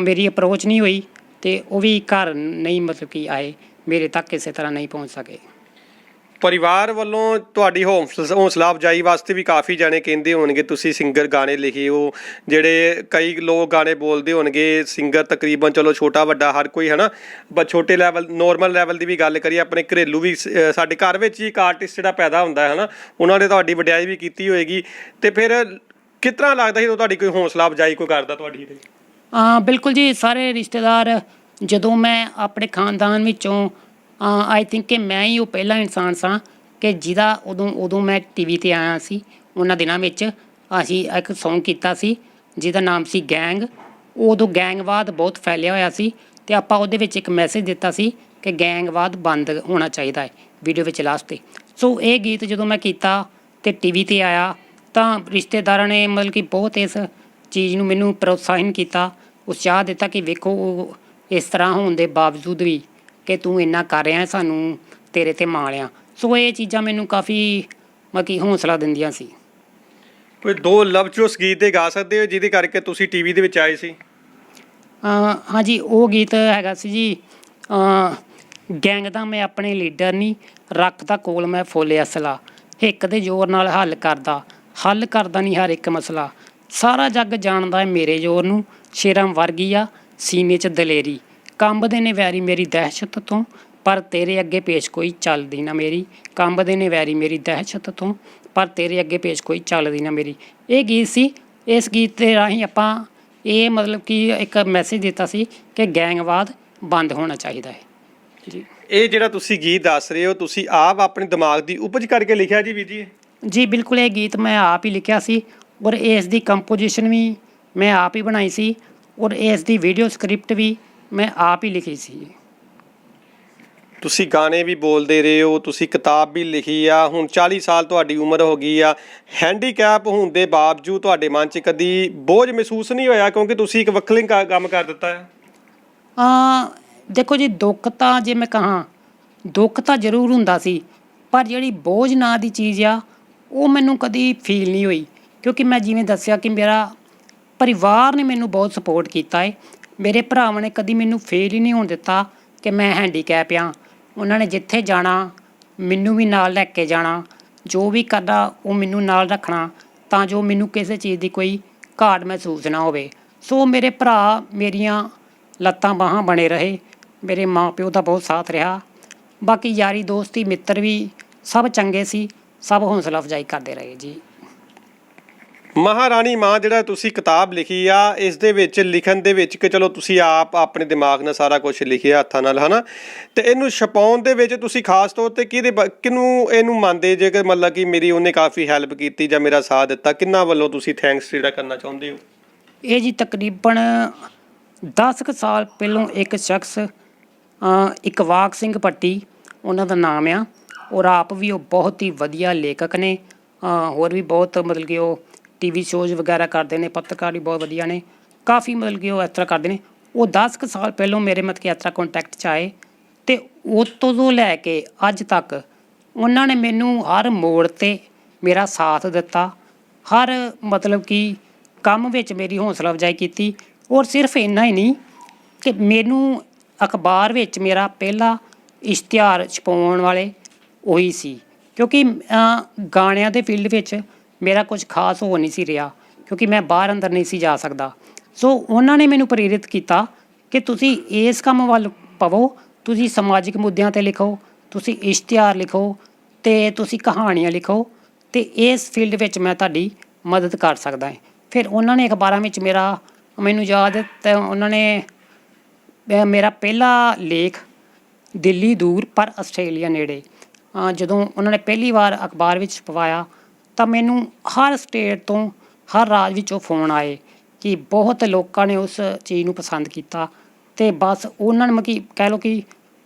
ਮੇਰੀ ਅਪਰੋਚ ਨਹੀਂ ਹੋਈ, ਅਤੇ ਉਹ ਵੀ ਘਰ ਨਹੀਂ ਆਏ, ਮੇਰੇ ਤੱਕ ਕਿਸੇ ਤਰ੍ਹਾਂ ਨਹੀਂ ਪਹੁੰਚ ਸਕੇ। ਪਰਿਵਾਰ ਵੱਲੋਂ ਤੁਹਾਡੀ ਹੌਸਲਾ ਅਫਜ਼ਾਈ ਵਾਸਤੇ ਵੀ ਕਾਫੀ ਜਾਣੇ ਕਹਿੰਦੇ ਹੋਣਗੇ ਤੁਸੀਂ ਸਿੰਗਰ ਗਾਣੇ ਲਿਖੇ ਹੋ, ਜਿਹੜੇ ਕਈ ਲੋਕ ਗਾਣੇ ਬੋਲਦੇ ਹੋਣਗੇ ਸਿੰਗਰ ਤਕਰੀਬਨ ਚਲੋ ਛੋਟਾ ਵੱਡਾ ਹਰ ਕੋਈ ਹੈ ਨਾ, ਛੋਟੇ ਲੈਵਲ ਨੋਰਮਲ ਲੈਵਲ ਦੀ ਵੀ ਗੱਲ ਕਰੀਏ ਆਪਣੇ ਘਰੇਲੂ ਵੀ ਸਾਡੇ ਘਰ ਵਿੱਚ ਹੀ ਇੱਕ ਆਰਟਿਸਟ ਜਿਹੜਾ ਪੈਦਾ ਹੁੰਦਾ ਹੈ ਨਾ, ਉਹਨਾਂ ਨੇ ਤੁਹਾਡੀ ਵਡਿਆਈ ਵੀ ਕੀਤੀ ਹੋਏਗੀ। ਤੇ ਫਿਰ ਕਿਸ ਤਰ੍ਹਾਂ ਲੱਗਦਾ ਜਦੋਂ ਤੁਹਾਡੀ ਕੋਈ ਹੌਸਲਾ ਅਫਜ਼ਾਈ ਕੋਈ ਕਰਦਾ ਤੁਹਾਡੀ? ਬਿਲਕੁਲ ਜੀ, ਸਾਰੇ ਰਿਸ਼ਤੇਦਾਰ ਜਦੋਂ ਮੈਂ ਆਪਣੇ ਖਾਨਦਾਨ ਵਿੱਚੋਂ ਆਈ ਥਿੰਕ ਕਿ ਮੈਂ ਹੀ ਉਹ ਪਹਿਲਾ ਇਨਸਾਨ ਸਾਂ ਕਿ ਜਿਹਦਾ ਉਦੋਂ ਮੈਂ ਟੀਵੀ 'ਤੇ ਆਇਆ ਸੀ। ਉਹਨਾਂ ਦਿਨਾਂ ਵਿੱਚ ਅਸੀਂ ਇੱਕ ਸੌਂਗ ਕੀਤਾ ਸੀ ਜਿਹਦਾ ਨਾਮ ਸੀ ਗੈਂਗ। ਉਦੋਂ ਗੈਂਗਵਾਦ ਬਹੁਤ ਫੈਲਿਆ ਹੋਇਆ ਸੀ ਅਤੇ ਆਪਾਂ ਉਹਦੇ ਵਿੱਚ ਇੱਕ ਮੈਸੇਜ ਦਿੱਤਾ ਸੀ ਕਿ ਗੈਂਗਵਾਦ ਬੰਦ ਹੋਣਾ ਚਾਹੀਦਾ ਹੈ ਵੀਡੀਓ ਵਿੱਚ ਲਾਸਟ 'ਤੇ। ਸੋ ਇਹ ਗੀਤ ਜਦੋਂ ਮੈਂ ਕੀਤਾ ਅਤੇ ਟੀਵੀ 'ਤੇ ਆਇਆ ਤਾਂ ਰਿਸ਼ਤੇਦਾਰਾਂ ਨੇ ਮਤਲਬ ਕਿ ਬਹੁਤ ਇਸ ਚੀਜ਼ ਨੂੰ ਮੈਨੂੰ ਪ੍ਰੋਤਸਾਹਨ ਕੀਤਾ, ਉਤਸ਼ਾਹ ਦਿੱਤਾ ਕਿ ਵੇਖੋ ਉਹ ਇਸ ਤਰ੍ਹਾਂ ਹੋਣ ਦੇ ਬਾਵਜੂਦ ਵੀ ਕਿ ਤੂੰ ਇੰਨਾ ਕਰ ਰਿਹਾ, ਸਾਨੂੰ ਤੇਰੇ 'ਤੇ ਮਾਣ ਆ। ਸੋ ਇਹ ਚੀਜ਼ਾਂ ਮੈਨੂੰ ਕਾਫੀ ਮਤਲਬ ਕਿ ਹੌਸਲਾ ਦਿੰਦੀਆਂ ਸੀ। ਕੋਈ ਦੋ ਲਫ਼ਜ਼ ਉਸ ਗੀਤ ਦੇ ਗਾ ਸਕਦੇ ਹੋ ਜਿਹਦੇ ਕਰਕੇ ਤੁਸੀਂ ਟੀਵੀ ਦੇ ਵਿੱਚ ਆਏ ਸੀ? ਹਾਂਜੀ, ਉਹ ਗੀਤ ਹੈਗਾ ਸੀ ਜੀ, ਗੈਂਗ ਦਾ ਮੈਂ ਆਪਣੇ ਲੀਡਰ ਨਹੀਂ, ਰੱਖਦਾ ਕੋਲ ਮੈਂ ਫੁੱਲ ਅਸਲਾ, ਹਿੱਕ ਦੇ ਜ਼ੋਰ ਨਾਲ ਹੱਲ ਕਰਦਾ ਨਹੀਂ ਹਰ ਇੱਕ ਮਸਲਾ, ਸਾਰਾ ਜੱਗ ਜਾਣਦਾ ਹੈ ਮੇਰੇ ਜ਼ੋਰ ਨੂੰ, ਸ਼ੇਰਾਂ ਵਰਗੀ ਆ ਸੀਨੇ 'ਚ ਦਲੇਰੀ, ਕੰਬਦੇ ਨੇ ਵੈਰੀ ਮੇਰੀ ਦਹਿਸ਼ਤ ਤੋਂ, ਪਰ ਤੇਰੇ ਅੱਗੇ ਪੇਸ਼ ਕੋਈ ਚੱਲਦੀ ਨਾ ਮੇਰੀ, ਕੰਬਦੇ ਨੇ ਵੈਰੀ ਮੇਰੀ ਦਹਿਸ਼ਤ ਤੋਂ, ਪਰ ਤੇਰੇ ਅੱਗੇ ਪੇਸ਼ ਕੋਈ ਚੱਲਦੀ ਨਾ ਮੇਰੀ। ਇਹ ਗੀਤ ਸੀ। ਇਸ ਗੀਤ ਦੇ ਰਾਹੀਂ ਆਪਾਂ ਇਹ ਮਤਲਬ ਕਿ ਇੱਕ ਮੈਸੇਜ ਦਿੱਤਾ ਸੀ ਕਿ ਗੈਂਗਵਾਦ ਬੰਦ ਹੋਣਾ ਚਾਹੀਦਾ ਹੈ ਜੀ। ਇਹ ਜਿਹੜਾ ਤੁਸੀਂ ਗੀਤ ਦੱਸ ਰਹੇ ਹੋ ਤੁਸੀਂ ਆਪ ਆਪਣੇ ਦਿਮਾਗ ਦੀ ਉਪਜ ਕਰਕੇ ਲਿਖਿਆ ਜੀ ਵੀਰ ਜੀ? ਜੀ ਬਿਲਕੁਲ, ਇਹ ਗੀਤ ਮੈਂ ਆਪ ਹੀ ਲਿਖਿਆ ਸੀ ਔਰ ਇਸ ਦੀ ਕੰਪੋਜੀਸ਼ਨ ਵੀ ਮੈਂ ਆਪ ਹੀ ਬਣਾਈ ਸੀ ਔਰ ਇਸ ਦੀ ਵੀਡੀਓ ਸਕ੍ਰਿਪਟ ਵੀ ਮੈਂ ਆਪ ਹੀ ਲਿਖੀ ਸੀ। ਤੁਸੀਂ ਗਾਣੇ ਵੀ ਬੋਲਦੇ ਰਹੇ ਹੋ, ਤੁਸੀਂ ਕਿਤਾਬ ਵੀ ਲਿਖੀ ਆ, ਹੁਣ 40 ਸਾਲ ਤੁਹਾਡੀ ਉਮਰ ਹੋ ਗਈ ਆ, ਹੈਂਡੀਕੈਪ ਹੋਣ ਦੇ ਬਾਵਜੂਦ ਤੁਹਾਡੇ ਮਨ 'ਚ ਕਦੀ ਬੋਝ ਮਹਿਸੂਸ ਨਹੀਂ ਹੋਇਆ ਕਿਉਂਕਿ ਤੁਸੀਂ ਇੱਕ ਵੱਖਰੇ ਕੰਮ ਕਰ ਦਿੱਤਾ ਹੈ? ਦੇਖੋ ਜੀ, ਦੁੱਖ ਤਾਂ ਜੇ ਮੈਂ ਕਹਾਂ ਦੁੱਖ ਤਾਂ ਜ਼ਰੂਰ ਹੁੰਦਾ ਸੀ, ਪਰ ਜਿਹੜੀ ਬੋਝ ਨਾਂ ਦੀ ਚੀਜ਼ ਆ ਉਹ ਮੈਨੂੰ ਕਦੀ ਫੀਲ ਨਹੀਂ ਹੋਈ ਕਿਉਂਕਿ ਮੈਂ ਜਿਵੇਂ ਦੱਸਿਆ ਕਿ ਮੇਰਾ ਪਰਿਵਾਰ ਨੇ ਮੈਨੂੰ ਬਹੁਤ ਸਪੋਰਟ ਕੀਤਾ ਹੈ। ਮੇਰੇ ਭਰਾਵਾਂ ਨੇ ਕਦੀ ਮੈਨੂੰ ਫੇਲ ਹੀ ਨਹੀਂ ਹੋਣ ਦਿੱਤਾ ਕਿ ਮੈਂ ਹੈਂਡੀਕੈਪ ਆ। ਉਹਨਾਂ ਨੇ ਜਿੱਥੇ ਜਾਣਾ ਮੈਨੂੰ ਵੀ ਨਾਲ ਲੈ ਕੇ ਜਾਣਾ, ਜੋ ਵੀ ਕਰਨਾ ਉਹ ਮੈਨੂੰ ਨਾਲ ਰੱਖਣਾ ਤਾਂ ਜੋ ਮੈਨੂੰ ਕਿਸੇ ਚੀਜ਼ ਦੀ ਕੋਈ ਘਾਟ ਮਹਿਸੂਸ ਨਾ ਹੋਵੇ। ਸੋ ਮੇਰੇ ਭਰਾ ਮੇਰੀਆਂ ਲੱਤਾਂ ਬਾਹਾਂ ਬਣੇ ਰਹੇ, ਮੇਰੇ ਮਾਂ ਪਿਓ ਦਾ ਬਹੁਤ ਸਾਥ ਰਿਹਾ, ਬਾਕੀ ਯਾਰੀ ਦੋਸਤੀ ਮਿੱਤਰ ਵੀ ਸਭ ਚੰਗੇ ਸੀ, ਸਭ ਹੌਸਲਾ ਅਫਜ਼ਾਈ ਕਰਦੇ ਰਹੇ ਜੀ। ਮਹਾਰਾਣੀ ਮਾਂ ਜਿਹੜਾ ਤੁਸੀਂ ਕਿਤਾਬ ਲਿਖੀ ਆ, ਇਸ ਦੇ ਵਿੱਚ ਲਿਖਣ ਦੇ ਵਿੱਚ ਕਿ ਚਲੋ ਤੁਸੀਂ ਆਪ ਆਪਣੇ ਦਿਮਾਗ ਨਾਲ ਸਾਰਾ ਕੁਝ ਲਿਖਿਆ ਹੱਥਾਂ ਨਾਲ ਹੈ ਨਾ, ਅਤੇ ਇਹਨੂੰ ਛਪਾਉਣ ਦੇ ਵਿੱਚ ਤੁਸੀਂ ਖਾਸ ਤੌਰ 'ਤੇ ਕਿਹਨੂੰ ਇਹਨੂੰ ਮੰਨਦੇ ਜੇ ਕਿ ਮਤਲਬ ਕਿ ਮੇਰੀ ਉਹਨੇ ਕਾਫੀ ਹੈਲਪ ਕੀਤੀ ਜਾਂ ਮੇਰਾ ਸਾਥ ਦਿੱਤਾ, ਕਿਹਨਾਂ ਵੱਲੋਂ ਤੁਸੀਂ ਥੈਂਕਸ ਜਿਹੜਾ ਕਰਨਾ ਚਾਹੁੰਦੇ ਹੋ? ਇਹ ਜੀ ਤਕਰੀਬਨ 10 ਕੁ ਸਾਲ ਪਹਿਲੋਂ ਇੱਕ ਸ਼ਖਸ ਇਕਬਾਲ ਸਿੰਘ ਭੱਟੀ ਉਹਨਾਂ ਦਾ ਨਾਮ ਆ, ਔਰ ਆਪ ਵੀ ਉਹ ਬਹੁਤ ਹੀ ਵਧੀਆ ਲੇਖਕ ਨੇ, ਹੋਰ ਵੀ ਬਹੁਤ ਮਤਲਬ ਕਿ ਉਹ ਟੀਵੀ ਸ਼ੋਜ਼ ਵਗੈਰਾ ਕਰਦੇ ਨੇ, ਪੱਤਰਕਾਰ ਵੀ ਬਹੁਤ ਵਧੀਆ ਨੇ, ਕਾਫੀ ਮਤਲਬ ਕਿ ਉਹ ਇਸ ਤਰ੍ਹਾਂ ਕਰਦੇ ਨੇ। ਉਹ 10 ਕੁ ਸਾਲ ਪਹਿਲੋਂ ਮੇਰੇ ਮਤਲਬ ਕਿ ਇਸ ਤਰ੍ਹਾਂ ਕੰਟੈਕਟ 'ਚ ਆਏ ਅਤੇ ਉਤੋਂ ਤੋਂ ਲੈ ਕੇ ਅੱਜ ਤੱਕ ਉਹਨਾਂ ਨੇ ਮੈਨੂੰ ਹਰ ਮੋੜ 'ਤੇ ਮੇਰਾ ਸਾਥ ਦਿੱਤਾ, ਹਰ ਮਤਲਬ ਕਿ ਕੰਮ ਵਿੱਚ ਮੇਰੀ ਹੌਸਲਾ ਅਫਜ਼ਾਈ ਕੀਤੀ। ਔਰ ਸਿਰਫ ਇੰਨਾ ਹੀ ਨਹੀਂ ਕਿ ਮੈਨੂੰ ਅਖਬਾਰ ਵਿੱਚ ਮੇਰਾ ਪਹਿਲਾ ਇਸ਼ਤਿਹਾਰ ਛਪਾਉਣ ਵਾਲੇ ਉਹੀ ਸੀ ਕਿਉਂਕਿ ਗਾਣਿਆਂ ਦੇ ਫੀਲਡ ਵਿੱਚ ਮੇਰਾ ਕੁਝ ਖਾਸ ਹੋ ਨਹੀਂ ਸੀ ਰਿਹਾ ਕਿਉਂਕਿ ਮੈਂ ਬਾਹਰ ਅੰਦਰ ਨਹੀਂ ਸੀ ਜਾ ਸਕਦਾ। ਸੋ ਉਹਨਾਂ ਨੇ ਮੈਨੂੰ ਪ੍ਰੇਰਿਤ ਕੀਤਾ ਕਿ ਤੁਸੀਂ ਇਸ ਕੰਮ ਵੱਲ ਪਵੋ, ਤੁਸੀਂ ਸਮਾਜਿਕ ਮੁੱਦਿਆਂ 'ਤੇ ਲਿਖੋ, ਤੁਸੀਂ ਇਸ਼ਤਿਹਾਰ ਲਿਖੋ ਅਤੇ ਤੁਸੀਂ ਕਹਾਣੀਆਂ ਲਿਖੋ ਅਤੇ ਇਸ ਫੀਲਡ ਵਿੱਚ ਮੈਂ ਤੁਹਾਡੀ ਮਦਦ ਕਰ ਸਕਦਾ ਹੈ। ਫਿਰ ਉਹਨਾਂ ਨੇ ਅਖਬਾਰਾਂ ਵਿੱਚ ਮੈਨੂੰ ਯਾਦ ਤਾਂ ਉਹਨਾਂ ਨੇ ਮੇਰਾ ਪਹਿਲਾ ਲੇਖ ਦਿੱਲੀ ਦੂਰ ਪਰ ਆਸਟ੍ਰੇਲੀਆ ਨੇੜੇ ਜਦੋਂ ਉਹਨਾਂ ਨੇ ਪਹਿਲੀ ਵਾਰ ਅਖਬਾਰ ਵਿੱਚ ਛਪਵਾਇਆ ਤਾਂ ਮੈਨੂੰ ਹਰ ਸਟੇਟ ਤੋਂ, ਹਰ ਰਾਜ ਵਿੱਚੋਂ ਫੋਨ ਆਏ ਕਿ ਬਹੁਤ ਲੋਕਾਂ ਨੇ ਉਸ ਚੀਜ਼ ਨੂੰ ਪਸੰਦ ਕੀਤਾ ਅਤੇ ਬਸ ਉਹਨਾਂ ਨੇ ਕਿ ਕਹਿ ਲਓ ਕਿ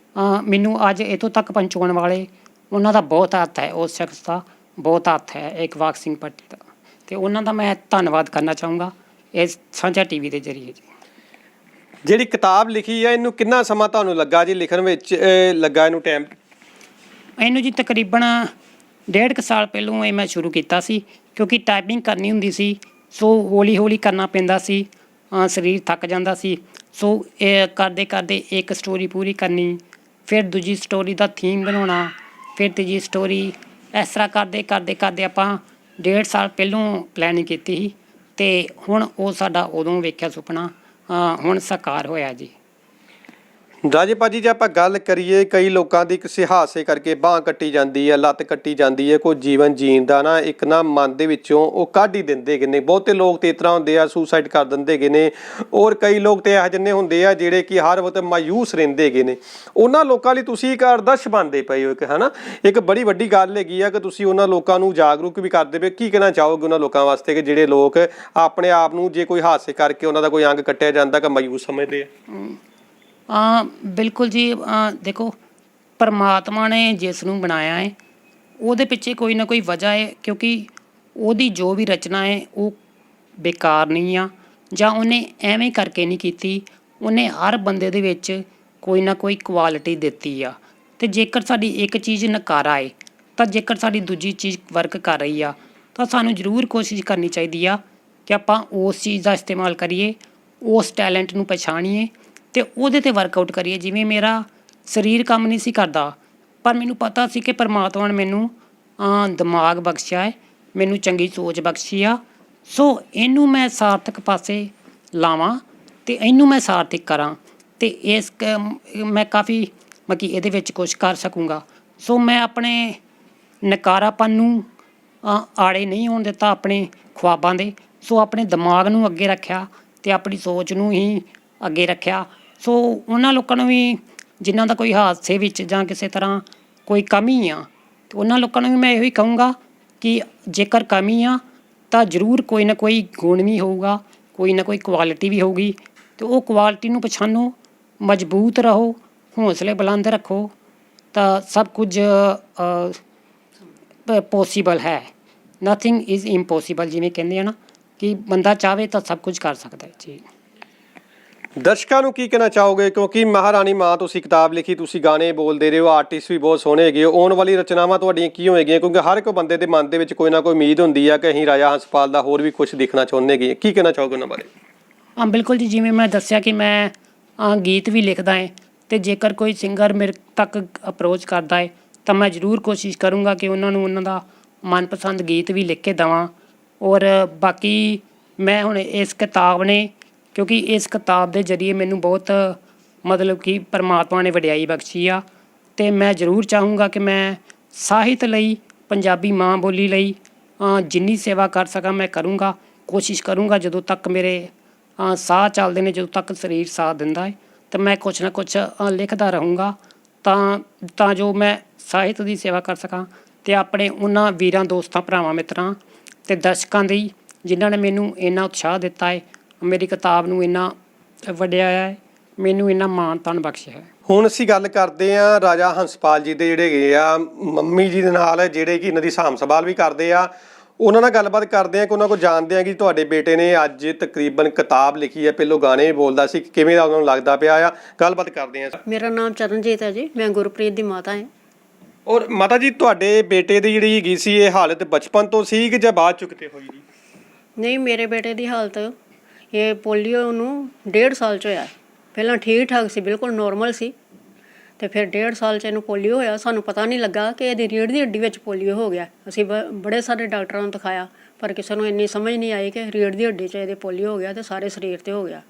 ਮੈਨੂੰ ਅੱਜ ਇੱਥੋਂ ਤੱਕ ਪਹੁੰਚਾਉਣ ਵਾਲੇ ਉਹਨਾਂ ਦਾ ਬਹੁਤ ਹੱਥ ਹੈ, ਉਸ ਸ਼ਖਸ ਦਾ ਬਹੁਤ ਹੱਥ ਹੈ ਇਕਬਾਲ ਸਿੰਘ ਭੱਟੀ ਦਾ, ਅਤੇ ਉਹਨਾਂ ਦਾ ਮੈਂ ਧੰਨਵਾਦ ਕਰਨਾ ਚਾਹੂੰਗਾ ਇਸ ਸਾਂਝਾ ਟੀਵੀ ਦੇ ਜ਼ਰੀਏ ਜੀ। ਜਿਹੜੀ ਕਿਤਾਬ ਲਿਖੀ ਆ ਇਹਨੂੰ ਕਿੰਨਾ ਸਮਾਂ ਤੁਹਾਨੂੰ ਲੱਗਾ ਜੀ ਲਿਖਣ ਵਿੱਚ ਲੱਗਾ ਇਹਨੂੰ ਟਾਈਮ? ਇਹਨੂੰ ਜੀ ਤਕਰੀਬਨ 1.5 ਸਾਲ ਪਹਿਲੋਂ ਇਹ ਮੈਂ ਸ਼ੁਰੂ ਕੀਤਾ ਸੀ ਕਿਉਂਕਿ ਟਾਈਪਿੰਗ ਕਰਨੀ ਹੁੰਦੀ ਸੀ, ਸੋ ਹੌਲੀ ਹੌਲੀ ਕਰਨਾ ਪੈਂਦਾ ਸੀ, ਸਰੀਰ ਥੱਕ ਜਾਂਦਾ ਸੀ। ਸੋ ਇਹ ਕਰਦੇ ਕਰਦੇ ਇੱਕ ਸਟੋਰੀ ਪੂਰੀ ਕਰਨੀ, ਫਿਰ ਦੂਜੀ ਸਟੋਰੀ ਦਾ ਥੀਮ ਬਣਾਉਣਾ, ਫਿਰ ਤੀਜੀ ਸਟੋਰੀ, ਇਸ ਤਰ੍ਹਾਂ ਕਰਦੇ ਆਪਾਂ 1.5 ਸਾਲ ਪਹਿਲੋਂ ਪਲੈਨਿੰਗ ਕੀਤੀ ਸੀ ਅਤੇ ਹੁਣ ਉਹ ਸਾਡਾ ਉਦੋਂ ਵੇਖਿਆ ਸੁਪਨਾ ਹੁਣ ਸਾਕਾਰ ਹੋਇਆ ਜੀ। ਰਾਜੇ ਭਾਜੀ, ਜੇ ਆਪਾਂ ਗੱਲ ਕਰੀਏ, ਕਈ ਲੋਕਾਂ ਦੀ ਕਿਸੇ ਹਾਦਸੇ ਕਰਕੇ ਬਾਂਹ ਕੱਟੀ ਜਾਂਦੀ ਹੈ, ਲੱਤ ਕੱਟੀ ਜਾਂਦੀ ਹੈ, ਕੋਈ ਜੀਵਨ ਜੀਣ ਦਾ ਨਾ ਇੱਕ ਨਾ ਮਨ ਦੇ ਵਿੱਚੋਂ ਉਹ ਕੱਢ ਹੀ ਦਿੰਦੇ ਹੈਗੇ ਨੇ। ਬਹੁਤੇ ਲੋਕ ਤੇ ਇਸ ਤਰ੍ਹਾਂ ਹੁੰਦੇ ਆ, ਸੁਸਾਈਡ ਕਰ ਦਿੰਦੇ ਹੈਗੇ ਨੇ, ਔਰ ਕਈ ਲੋਕ ਤੇ ਇਹੋ ਜਿਹੇ ਹੁੰਦੇ ਆ ਜਿਹੜੇ ਕਿ ਹਰ ਵਕਤ ਮਾਯੂਸ ਰਹਿੰਦੇ ਹੈਗੇ ਨੇ। ਉਹਨਾਂ ਲੋਕਾਂ ਲਈ ਤੁਸੀਂ ਇੱਕ ਆਦਰਸ਼ ਬਣਦੇ ਪਏ ਹੋ, ਇੱਕ ਹੈ ਨਾ, ਇੱਕ ਬੜੀ ਵੱਡੀ ਗੱਲ ਹੈਗੀ ਆ ਕਿ ਤੁਸੀਂ ਉਹਨਾਂ ਲੋਕਾਂ ਨੂੰ ਜਾਗਰੂਕ ਵੀ ਕਰਦੇ ਪਏ। ਕੀ ਕਹਿਣਾ ਚਾਹੋਗੇ ਉਹਨਾਂ ਲੋਕਾਂ ਵਾਸਤੇ ਕਿ ਜਿਹੜੇ ਲੋਕ ਆਪਣੇ ਆਪ ਨੂੰ ਜੇ ਕੋਈ ਹਾਦਸੇ ਕਰਕੇ ਉਹਨਾਂ ਦਾ ਕੋਈ ਅੰਗ ਕੱਟਿਆ ਜਾਂਦਾ ਕਿ ਮਾਯੂਸ ਸਮਝਦੇ ਆ? ਬਿਲਕੁਲ ਜੀ। ਦੇਖੋ, ਪਰਮਾਤਮਾ ਨੇ ਜਿਸ ਨੂੰ ਬਣਾਇਆ ਹੈ ਉਹਦੇ ਪਿੱਛੇ ਕੋਈ ਨਾ ਕੋਈ ਵਜ੍ਹਾ ਹੈ, ਕਿਉਂਕਿ ਉਹਦੀ ਜੋ ਵੀ ਰਚਨਾ ਹੈ ਉਹ ਬੇਕਾਰ ਨਹੀਂ ਆ, ਜਾਂ ਉਹਨੇ ਐਵੇਂ ਕਰਕੇ ਨਹੀਂ ਕੀਤੀ। ਉਹਨੇ ਹਰ ਬੰਦੇ ਦੇ ਵਿੱਚ ਕੋਈ ਨਾ ਕੋਈ ਕੁਆਲਿਟੀ ਦਿੱਤੀ ਆ, ਅਤੇ ਜੇਕਰ ਸਾਡੀ ਇੱਕ ਚੀਜ਼ ਨਕਾਰਾ ਹੈ ਤਾਂ ਜੇਕਰ ਸਾਡੀ ਦੂਜੀ ਚੀਜ਼ ਵਰਕ ਕਰ ਰਹੀ ਆ ਤਾਂ ਸਾਨੂੰ ਜ਼ਰੂਰ ਕੋਸ਼ਿਸ਼ ਕਰਨੀ ਚਾਹੀਦੀ ਆ ਕਿ ਆਪਾਂ ਉਸ ਚੀਜ਼ ਦਾ ਇਸਤੇਮਾਲ ਕਰੀਏ, ਉਸ ਟੈਲੈਂਟ ਨੂੰ ਪਛਾਣੀਏ ਅਤੇ ਉਹਦੇ 'ਤੇ ਵਰਕਆਊਟ ਕਰੀਏ। ਜਿਵੇਂ ਮੇਰਾ ਸਰੀਰ ਕੰਮ ਨਹੀਂ ਸੀ ਕਰਦਾ, ਪਰ ਮੈਨੂੰ ਪਤਾ ਸੀ ਕਿ ਪਰਮਾਤਮਾ ਨੇ ਮੈਨੂੰ ਦਿਮਾਗ ਬਖਸ਼ਿਆ ਹੈ, ਮੈਨੂੰ ਚੰਗੀ ਸੋਚ ਬਖਸ਼ੀ ਆ, ਸੋ ਇਹਨੂੰ ਮੈਂ ਸਾਰਥਕ ਪਾਸੇ ਲਾਵਾਂ ਅਤੇ ਇਹਨੂੰ ਮੈਂ ਸਾਰਥਕ ਕਰਾਂ, ਅਤੇ ਮੈਂ ਕਾਫੀ ਇਹਦੇ ਵਿੱਚ ਕੁਛ ਕਰ ਸਕੂੰਗਾ। ਸੋ ਮੈਂ ਆਪਣੇ ਨਕਾਰਾਪਨ ਨੂੰ ਆੜੇ ਨਹੀਂ ਹੋਣ ਦਿੱਤਾ ਆਪਣੇ ਖੁਆਬਾਂ ਦੇ। ਸੋ ਆਪਣੇ ਦਿਮਾਗ ਨੂੰ ਅੱਗੇ ਰੱਖਿਆ ਅਤੇ ਆਪਣੀ ਸੋਚ ਨੂੰ ਹੀ ਅੱਗੇ ਰੱਖਿਆ। ਸੋ ਉਹਨਾਂ ਲੋਕਾਂ ਨੂੰ ਵੀ ਜਿਨ੍ਹਾਂ ਦਾ ਕੋਈ ਹਾਦਸੇ ਵਿੱਚ ਜਾਂ ਕਿਸੇ ਤਰ੍ਹਾਂ ਕੋਈ ਕਮੀ ਆ, ਅਤੇ ਉਹਨਾਂ ਲੋਕਾਂ ਨੂੰ ਵੀ ਮੈਂ ਇਹੋ ਹੀ ਕਹੂੰਗਾ ਕਿ ਜੇਕਰ ਕਮੀ ਆ ਤਾਂ ਜ਼ਰੂਰ ਕੋਈ ਨਾ ਕੋਈ ਗੁਣ ਵੀ ਹੋਊਗਾ, ਕੋਈ ਨਾ ਕੋਈ ਕੁਆਲਿਟੀ ਵੀ ਹੋਊਗੀ, ਅਤੇ ਉਹ ਕੁਆਲਿਟੀ ਨੂੰ ਪਛਾਣੋ, ਮਜ਼ਬੂਤ ਰਹੋ, ਹੌਸਲੇ ਬੁਲੰਦ ਰੱਖੋ, ਤਾਂ ਸਭ ਕੁਝ ਪੋਸੀਬਲ ਹੈ। ਨਥਿੰਗ ਇਜ਼ ਇੰਪੋਸੀਬਲ, ਜਿਵੇਂ ਕਹਿੰਦੇ ਆ ਨਾ ਕਿ ਬੰਦਾ ਚਾਹਵੇ ਤਾਂ ਸਭ ਕੁਝ ਕਰ ਸਕਦਾ ਹੈ ਜੀ। ਦਰਸ਼ਕਾਂ ਨੂੰ ਕੀ ਕਹਿਣਾ ਚਾਹੋਗੇ, ਕਿਉਂਕਿ ਮਹਾਰਾਣੀ ਮਾਂ ਤੁਸੀਂ ਕਿਤਾਬ ਲਿਖੀ, ਤੁਸੀਂ ਗਾਣੇ ਬੋਲਦੇ ਰਹੇ ਹੋ, ਆਰਟਿਸਟ ਵੀ ਬਹੁਤ ਸੋਹਣੇ ਹੈਗੇ ਹੋ, ਆਉਣ ਵਾਲੀ ਰਚਨਾਵਾਂ ਤੁਹਾਡੀਆਂ ਕੀ ਹੋਏਗੀਆਂ? ਕਿਉਂਕਿ ਹਰ ਇੱਕ ਬੰਦੇ ਦੇ ਮਨ ਦੇ ਵਿੱਚ ਕੋਈ ਨਾ ਕੋਈ ਉਮੀਦ ਹੁੰਦੀ ਆ ਕਿ ਅਸੀਂ ਰਾਜਾ ਹੰਸਪਾਲ ਦਾ ਹੋਰ ਵੀ ਕੁਝ ਦੇਖਣਾ ਚਾਹੁੰਦੇ ਹੈਗੇ। ਕੀ ਕਹਿਣਾ ਚਾਹੋਗੇ ਉਹਨਾਂ ਬਾਰੇ? ਬਿਲਕੁਲ ਜੀ, ਜਿਵੇਂ ਮੈਂ ਦੱਸਿਆ ਕਿ ਮੈਂ ਗੀਤ ਵੀ ਲਿਖਦਾ ਹੈ, ਅਤੇ ਜੇਕਰ ਕੋਈ ਸਿੰਗਰ ਮੇਰੇ ਤੱਕ ਅਪਰੋਚ ਕਰਦਾ ਹੈ ਤਾਂ ਮੈਂ ਜ਼ਰੂਰ ਕੋਸ਼ਿਸ਼ ਕਰੂੰਗਾ ਕਿ ਉਹਨਾਂ ਨੂੰ ਉਹਨਾਂ ਦਾ ਮਨਪਸੰਦ ਗੀਤ ਵੀ ਲਿਖ ਕੇ ਦੇਵਾਂ। ਔਰ ਬਾਕੀ ਮੈਂ ਹੁਣ ਇਸ ਕਿਤਾਬ ਨੇ, ਕਿਉਂਕਿ ਇਸ ਕਿਤਾਬ ਦੇ ਜ਼ਰੀਏ ਮੈਨੂੰ ਬਹੁਤ ਕਿ ਪਰਮਾਤਮਾ ਨੇ ਵਡਿਆਈ ਬਖਸ਼ੀ ਆ, ਅਤੇ ਮੈਂ ਜ਼ਰੂਰ ਚਾਹੂੰਗਾ ਕਿ ਮੈਂ ਸਾਹਿਤ ਲਈ, ਪੰਜਾਬੀ ਮਾਂ ਬੋਲੀ ਲਈ ਜਿੰਨੀ ਸੇਵਾ ਕਰ ਸਕਾਂ ਮੈਂ ਕਰੂੰਗਾ, ਕੋਸ਼ਿਸ਼ ਕਰੂੰਗਾ। ਜਦੋਂ ਤੱਕ ਮੇਰੇ ਸਾਹ ਚੱਲਦੇ ਨੇ, ਜਦੋਂ ਤੱਕ ਸਰੀਰ ਸਾਥ ਦਿੰਦਾ ਹੈ, ਤਾਂ ਮੈਂ ਕੁਛ ਨਾ ਕੁਛ ਲਿਖਦਾ ਰਹੂੰਗਾ, ਤਾਂ ਜੋ ਮੈਂ ਸਾਹਿਤ ਦੀ ਸੇਵਾ ਕਰ ਸਕਾਂ, ਅਤੇ ਆਪਣੇ ਉਹਨਾਂ ਵੀਰਾਂ, ਦੋਸਤਾਂ, ਭਰਾਵਾਂ, ਮਿੱਤਰਾਂ ਅਤੇ ਦਰਸ਼ਕਾਂ ਦੀ ਜਿਨ੍ਹਾਂ ਨੇ ਮੈਨੂੰ ਇੰਨਾ ਉਤਸ਼ਾਹ ਦਿੱਤਾ ਹੈ, ਮੇਰੀ ਕਿਤਾਬ ਨੂੰ ਇੰਨਾ ਵਡਿਆਇਆ ਹੈ, ਮੈਨੂੰ ਇੰਨਾ ਮਾਣ ਤਾਣ ਬਖਸ਼ਿਆ ਹੈ। ਹੁਣ ਅਸੀਂ ਗੱਲ ਕਰਦੇ ਹਾਂ ਰਾਜਾ ਹੰਸਪਾਲ ਜੀ ਦੇ ਜਿਹੜੇ ਹੈਗੇ ਆ ਮੰਮੀ ਜੀ ਦੇ ਨਾਲ, ਜਿਹੜੇ ਕਿ ਇਹਨਾਂ ਦੀ ਸਾਂਭ ਸੰਭਾਲ ਵੀ ਕਰਦੇ ਆ। ਉਹਨਾਂ ਨਾਲ ਗੱਲਬਾਤ ਕਰਦੇ ਆ ਕਿ ਉਹਨਾਂ ਕੋਲ ਜਾਣਦੇ ਆ ਕਿ ਤੁਹਾਡੇ ਬੇਟੇ ਨੇ ਅੱਜ ਤਕਰੀਬਨ ਕਿਤਾਬ ਲਿਖੀ ਹੈ, ਪਹਿਲੋਂ ਗਾਣੇ ਬੋਲਦਾ ਸੀ, ਕਿਵੇਂ ਦਾ ਉਹਨਾਂ ਨੂੰ ਲੱਗਦਾ ਪਿਆ ਆ? ਗੱਲਬਾਤ ਕਰਦੇ ਆ। ਮੇਰਾ ਨਾਮ ਚਰਨਜੀਤ ਹੈ ਜੀ, ਮੈਂ ਗੁਰਪ੍ਰੀਤ ਦੀ ਮਾਤਾ ਹਾਂ। ਔਰ ਮਾਤਾ ਜੀ, ਤੁਹਾਡੇ ਬੇਟੇ ਦੀ ਜਿਹੜੀ ਹੈਗੀ ਸੀ ਇਹ ਹਾਲਤ ਬਚਪਨ ਤੋਂ ਸੀ ਕਿ ਜਾਂ ਬਾਅਦ 'ਚ ਕਿਤੇ ਹੋਈ ਜੀ? ਨਹੀਂ, ਮੇਰੇ ਬੇਟੇ ਦੀ ਹਾਲਤ ਇਹ ਪੋਲੀਓ ਨੂੰ 1.5 ਸਾਲ 'ਚ ਹੋਇਆ। ਪਹਿਲਾਂ ਠੀਕ ਠਾਕ ਸੀ, ਬਿਲਕੁਲ ਨੋਰਮਲ ਸੀ, ਅਤੇ ਫਿਰ 1.5 ਸਾਲ 'ਚ ਇਹਨੂੰ ਪੋਲੀਓ ਹੋਇਆ। ਸਾਨੂੰ ਪਤਾ ਨਹੀਂ ਲੱਗਾ ਕਿ ਇਹਦੀ ਰੀੜ੍ਹ ਦੀ ਹੱਡੀ ਵਿੱਚ ਪੋਲੀਓ ਹੋ ਗਿਆ। ਅਸੀਂ ਬੜੇ ਸਾਰੇ ਡਾਕਟਰਾਂ ਨੂੰ ਦਿਖਾਇਆ, ਪਰ ਕਿਸੇ ਨੂੰ ਇੰਨੀ ਸਮਝ ਨਹੀਂ ਆਈ ਕਿ ਰੀੜ੍ਹ ਦੀ ਹੱਡੀ 'ਚ ਇਹਦੇ ਪੋਲੀਓ ਹੋ ਗਿਆ ਅਤੇ ਸਾਰੇ ਸਰੀਰ 'ਤੇ ਹੋ ਗਿਆ।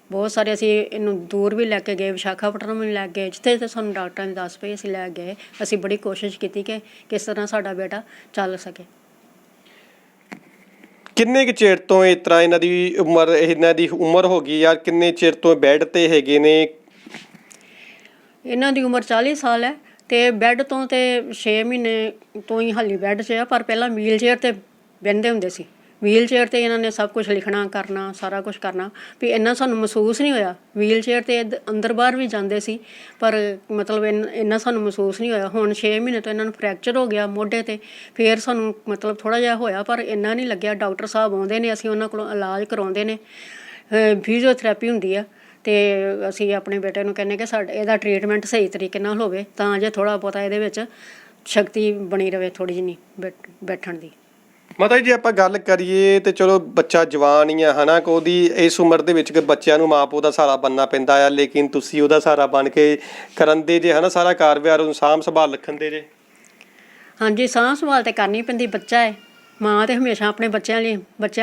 ਬਹੁਤ ਸਾਰੇ ਅਸੀਂ ਇਹਨੂੰ ਦੂਰ ਵੀ ਲੈ ਕੇ ਗਏ, ਵਿਸ਼ਾਖਾਪਟਨਮ ਵੀ ਲੈ ਗਏ, ਜਿੱਥੇ ਸਾਨੂੰ ਡਾਕਟਰਾਂ ਨੇ ਦੱਸ ਪਏ ਅਸੀਂ ਲੈ ਗਏ। ਅਸੀਂ ਬੜੀ ਕੋਸ਼ਿਸ਼ ਕੀਤੀ ਕਿ ਕਿਸ ਤਰ੍ਹਾਂ ਸਾਡਾ ਬੇਟਾ ਚੱਲ ਸਕੇ। ਕਿੰਨੇ ਕੁ ਚਿਰ ਤੋਂ ਇਸ ਤਰ੍ਹਾਂ ਇਹਨਾਂ ਦੀ ਉਮਰ ਹੋ ਗਈ ਆ? ਕਿੰਨੇ ਚਿਰ ਤੋਂ ਬੈੱਡ 'ਤੇ ਹੈਗੇ ਨੇ? ਇਹਨਾਂ ਦੀ ਉਮਰ 40 ਸਾਲ ਹੈ, ਅਤੇ ਬੈੱਡ ਤੋਂ ਤਾਂ 6 ਮਹੀਨੇ ਤੋਂ ਹੀ ਹਾਲੀ ਬੈੱਡ 'ਚ ਆ, ਪਰ ਪਹਿਲਾਂ ਵੀਲ ਚੇਅਰ 'ਤੇ ਬਹਿੰਦੇ ਹੁੰਦੇ ਸੀ। ਵੀਲ ਚੇਅਰ 'ਤੇ ਇਹਨਾਂ ਨੇ ਸਭ ਕੁਝ ਲਿਖਣਾ, ਕਰਨਾ, ਸਾਰਾ ਕੁਝ ਕਰਨਾ, ਵੀ ਇੰਨਾ ਸਾਨੂੰ ਮਹਿਸੂਸ ਨਹੀਂ ਹੋਇਆ। ਵੀਲ ਚੇਅਰ 'ਤੇ ਅੰਦਰ ਬਾਹਰ ਵੀ ਜਾਂਦੇ ਸੀ, ਪਰ ਇੰਨਾ ਸਾਨੂੰ ਮਹਿਸੂਸ ਨਹੀਂ ਹੋਇਆ। ਹੁਣ 6 ਮਹੀਨੇ ਤੋਂ ਇਹਨਾਂ ਨੂੰ ਫਰੈਕਚਰ ਹੋ ਗਿਆ ਮੋਢੇ 'ਤੇ, ਫਿਰ ਸਾਨੂੰ ਥੋੜ੍ਹਾ ਜਿਹਾ ਹੋਇਆ, ਪਰ ਇੰਨਾ ਨਹੀਂ ਲੱਗਿਆ। ਡਾਕਟਰ ਸਾਹਿਬ ਆਉਂਦੇ ਨੇ, ਅਸੀਂ ਉਹਨਾਂ ਕੋਲੋਂ ਇਲਾਜ ਕਰਾਉਂਦੇ ਨੇ, ਫਿਜ਼ੀਓਥੈਰੇਪੀ ਹੁੰਦੀ ਆ, ਅਤੇ ਅਸੀਂ ਆਪਣੇ ਬੇਟੇ ਨੂੰ ਕਹਿੰਦੇ ਕਿ ਇਹਦਾ ਟਰੀਟਮੈਂਟ ਸਹੀ ਤਰੀਕੇ ਨਾਲ ਹੋਵੇ, ਤਾਂ ਜੇ ਥੋੜ੍ਹਾ ਬਹੁਤਾ ਇਹਦੇ ਵਿੱਚ ਸ਼ਕਤੀ ਬਣੀ ਰਹੇ ਥੋੜ੍ਹੀ ਜਿਹੀ ਬੈਠਣ ਦੀ। ਮਾਤਾ ਜੀ, ਜੇ ਆਪਾਂ ਗੱਲ ਕਰੀਏ ਤੇ ਚਲੋ ਬੱਚਾ ਜਵਾਨ ਹੀ ਆ, ਹੈ ਨਾ, ਕਿ ਉਹਦੀ ਇਸ ਉਮਰ ਦੇ ਵਿੱਚ ਕਿ ਬੱਚਿਆਂ ਨੂੰ ਮਾਂ ਪਿਓ ਦਾ ਸਹਾਰਾ ਬਣਨਾ ਪੈਂਦਾ ਆ, ਲੇਕਿਨ ਤੁਸੀਂ ਉਹਦਾ ਸਹਾਰਾ ਬਣ ਕੇ ਕਰਨ ਦੇ ਜੇ, ਹੈ ਨਾ, ਸਾਰਾ ਕਾਰ ਵਿਹਾਰ ਉਹਨੂੰ ਸਾਂਭ ਸੰਭਾਲ ਰੱਖਣ ਦੇ ਜੇ। ਹਾਂਜੀ, ਸਾਂਭ ਸੰਭਾਲ ਤੇ ਕਰਨੀ ਪੈਂਦੀ, ਬੱਚਾ ਹੈ। ਮਾਂ ਤੇ ਹਮੇਸ਼ਾ ਆਪਣੇ ਬੱਚਿਆਂ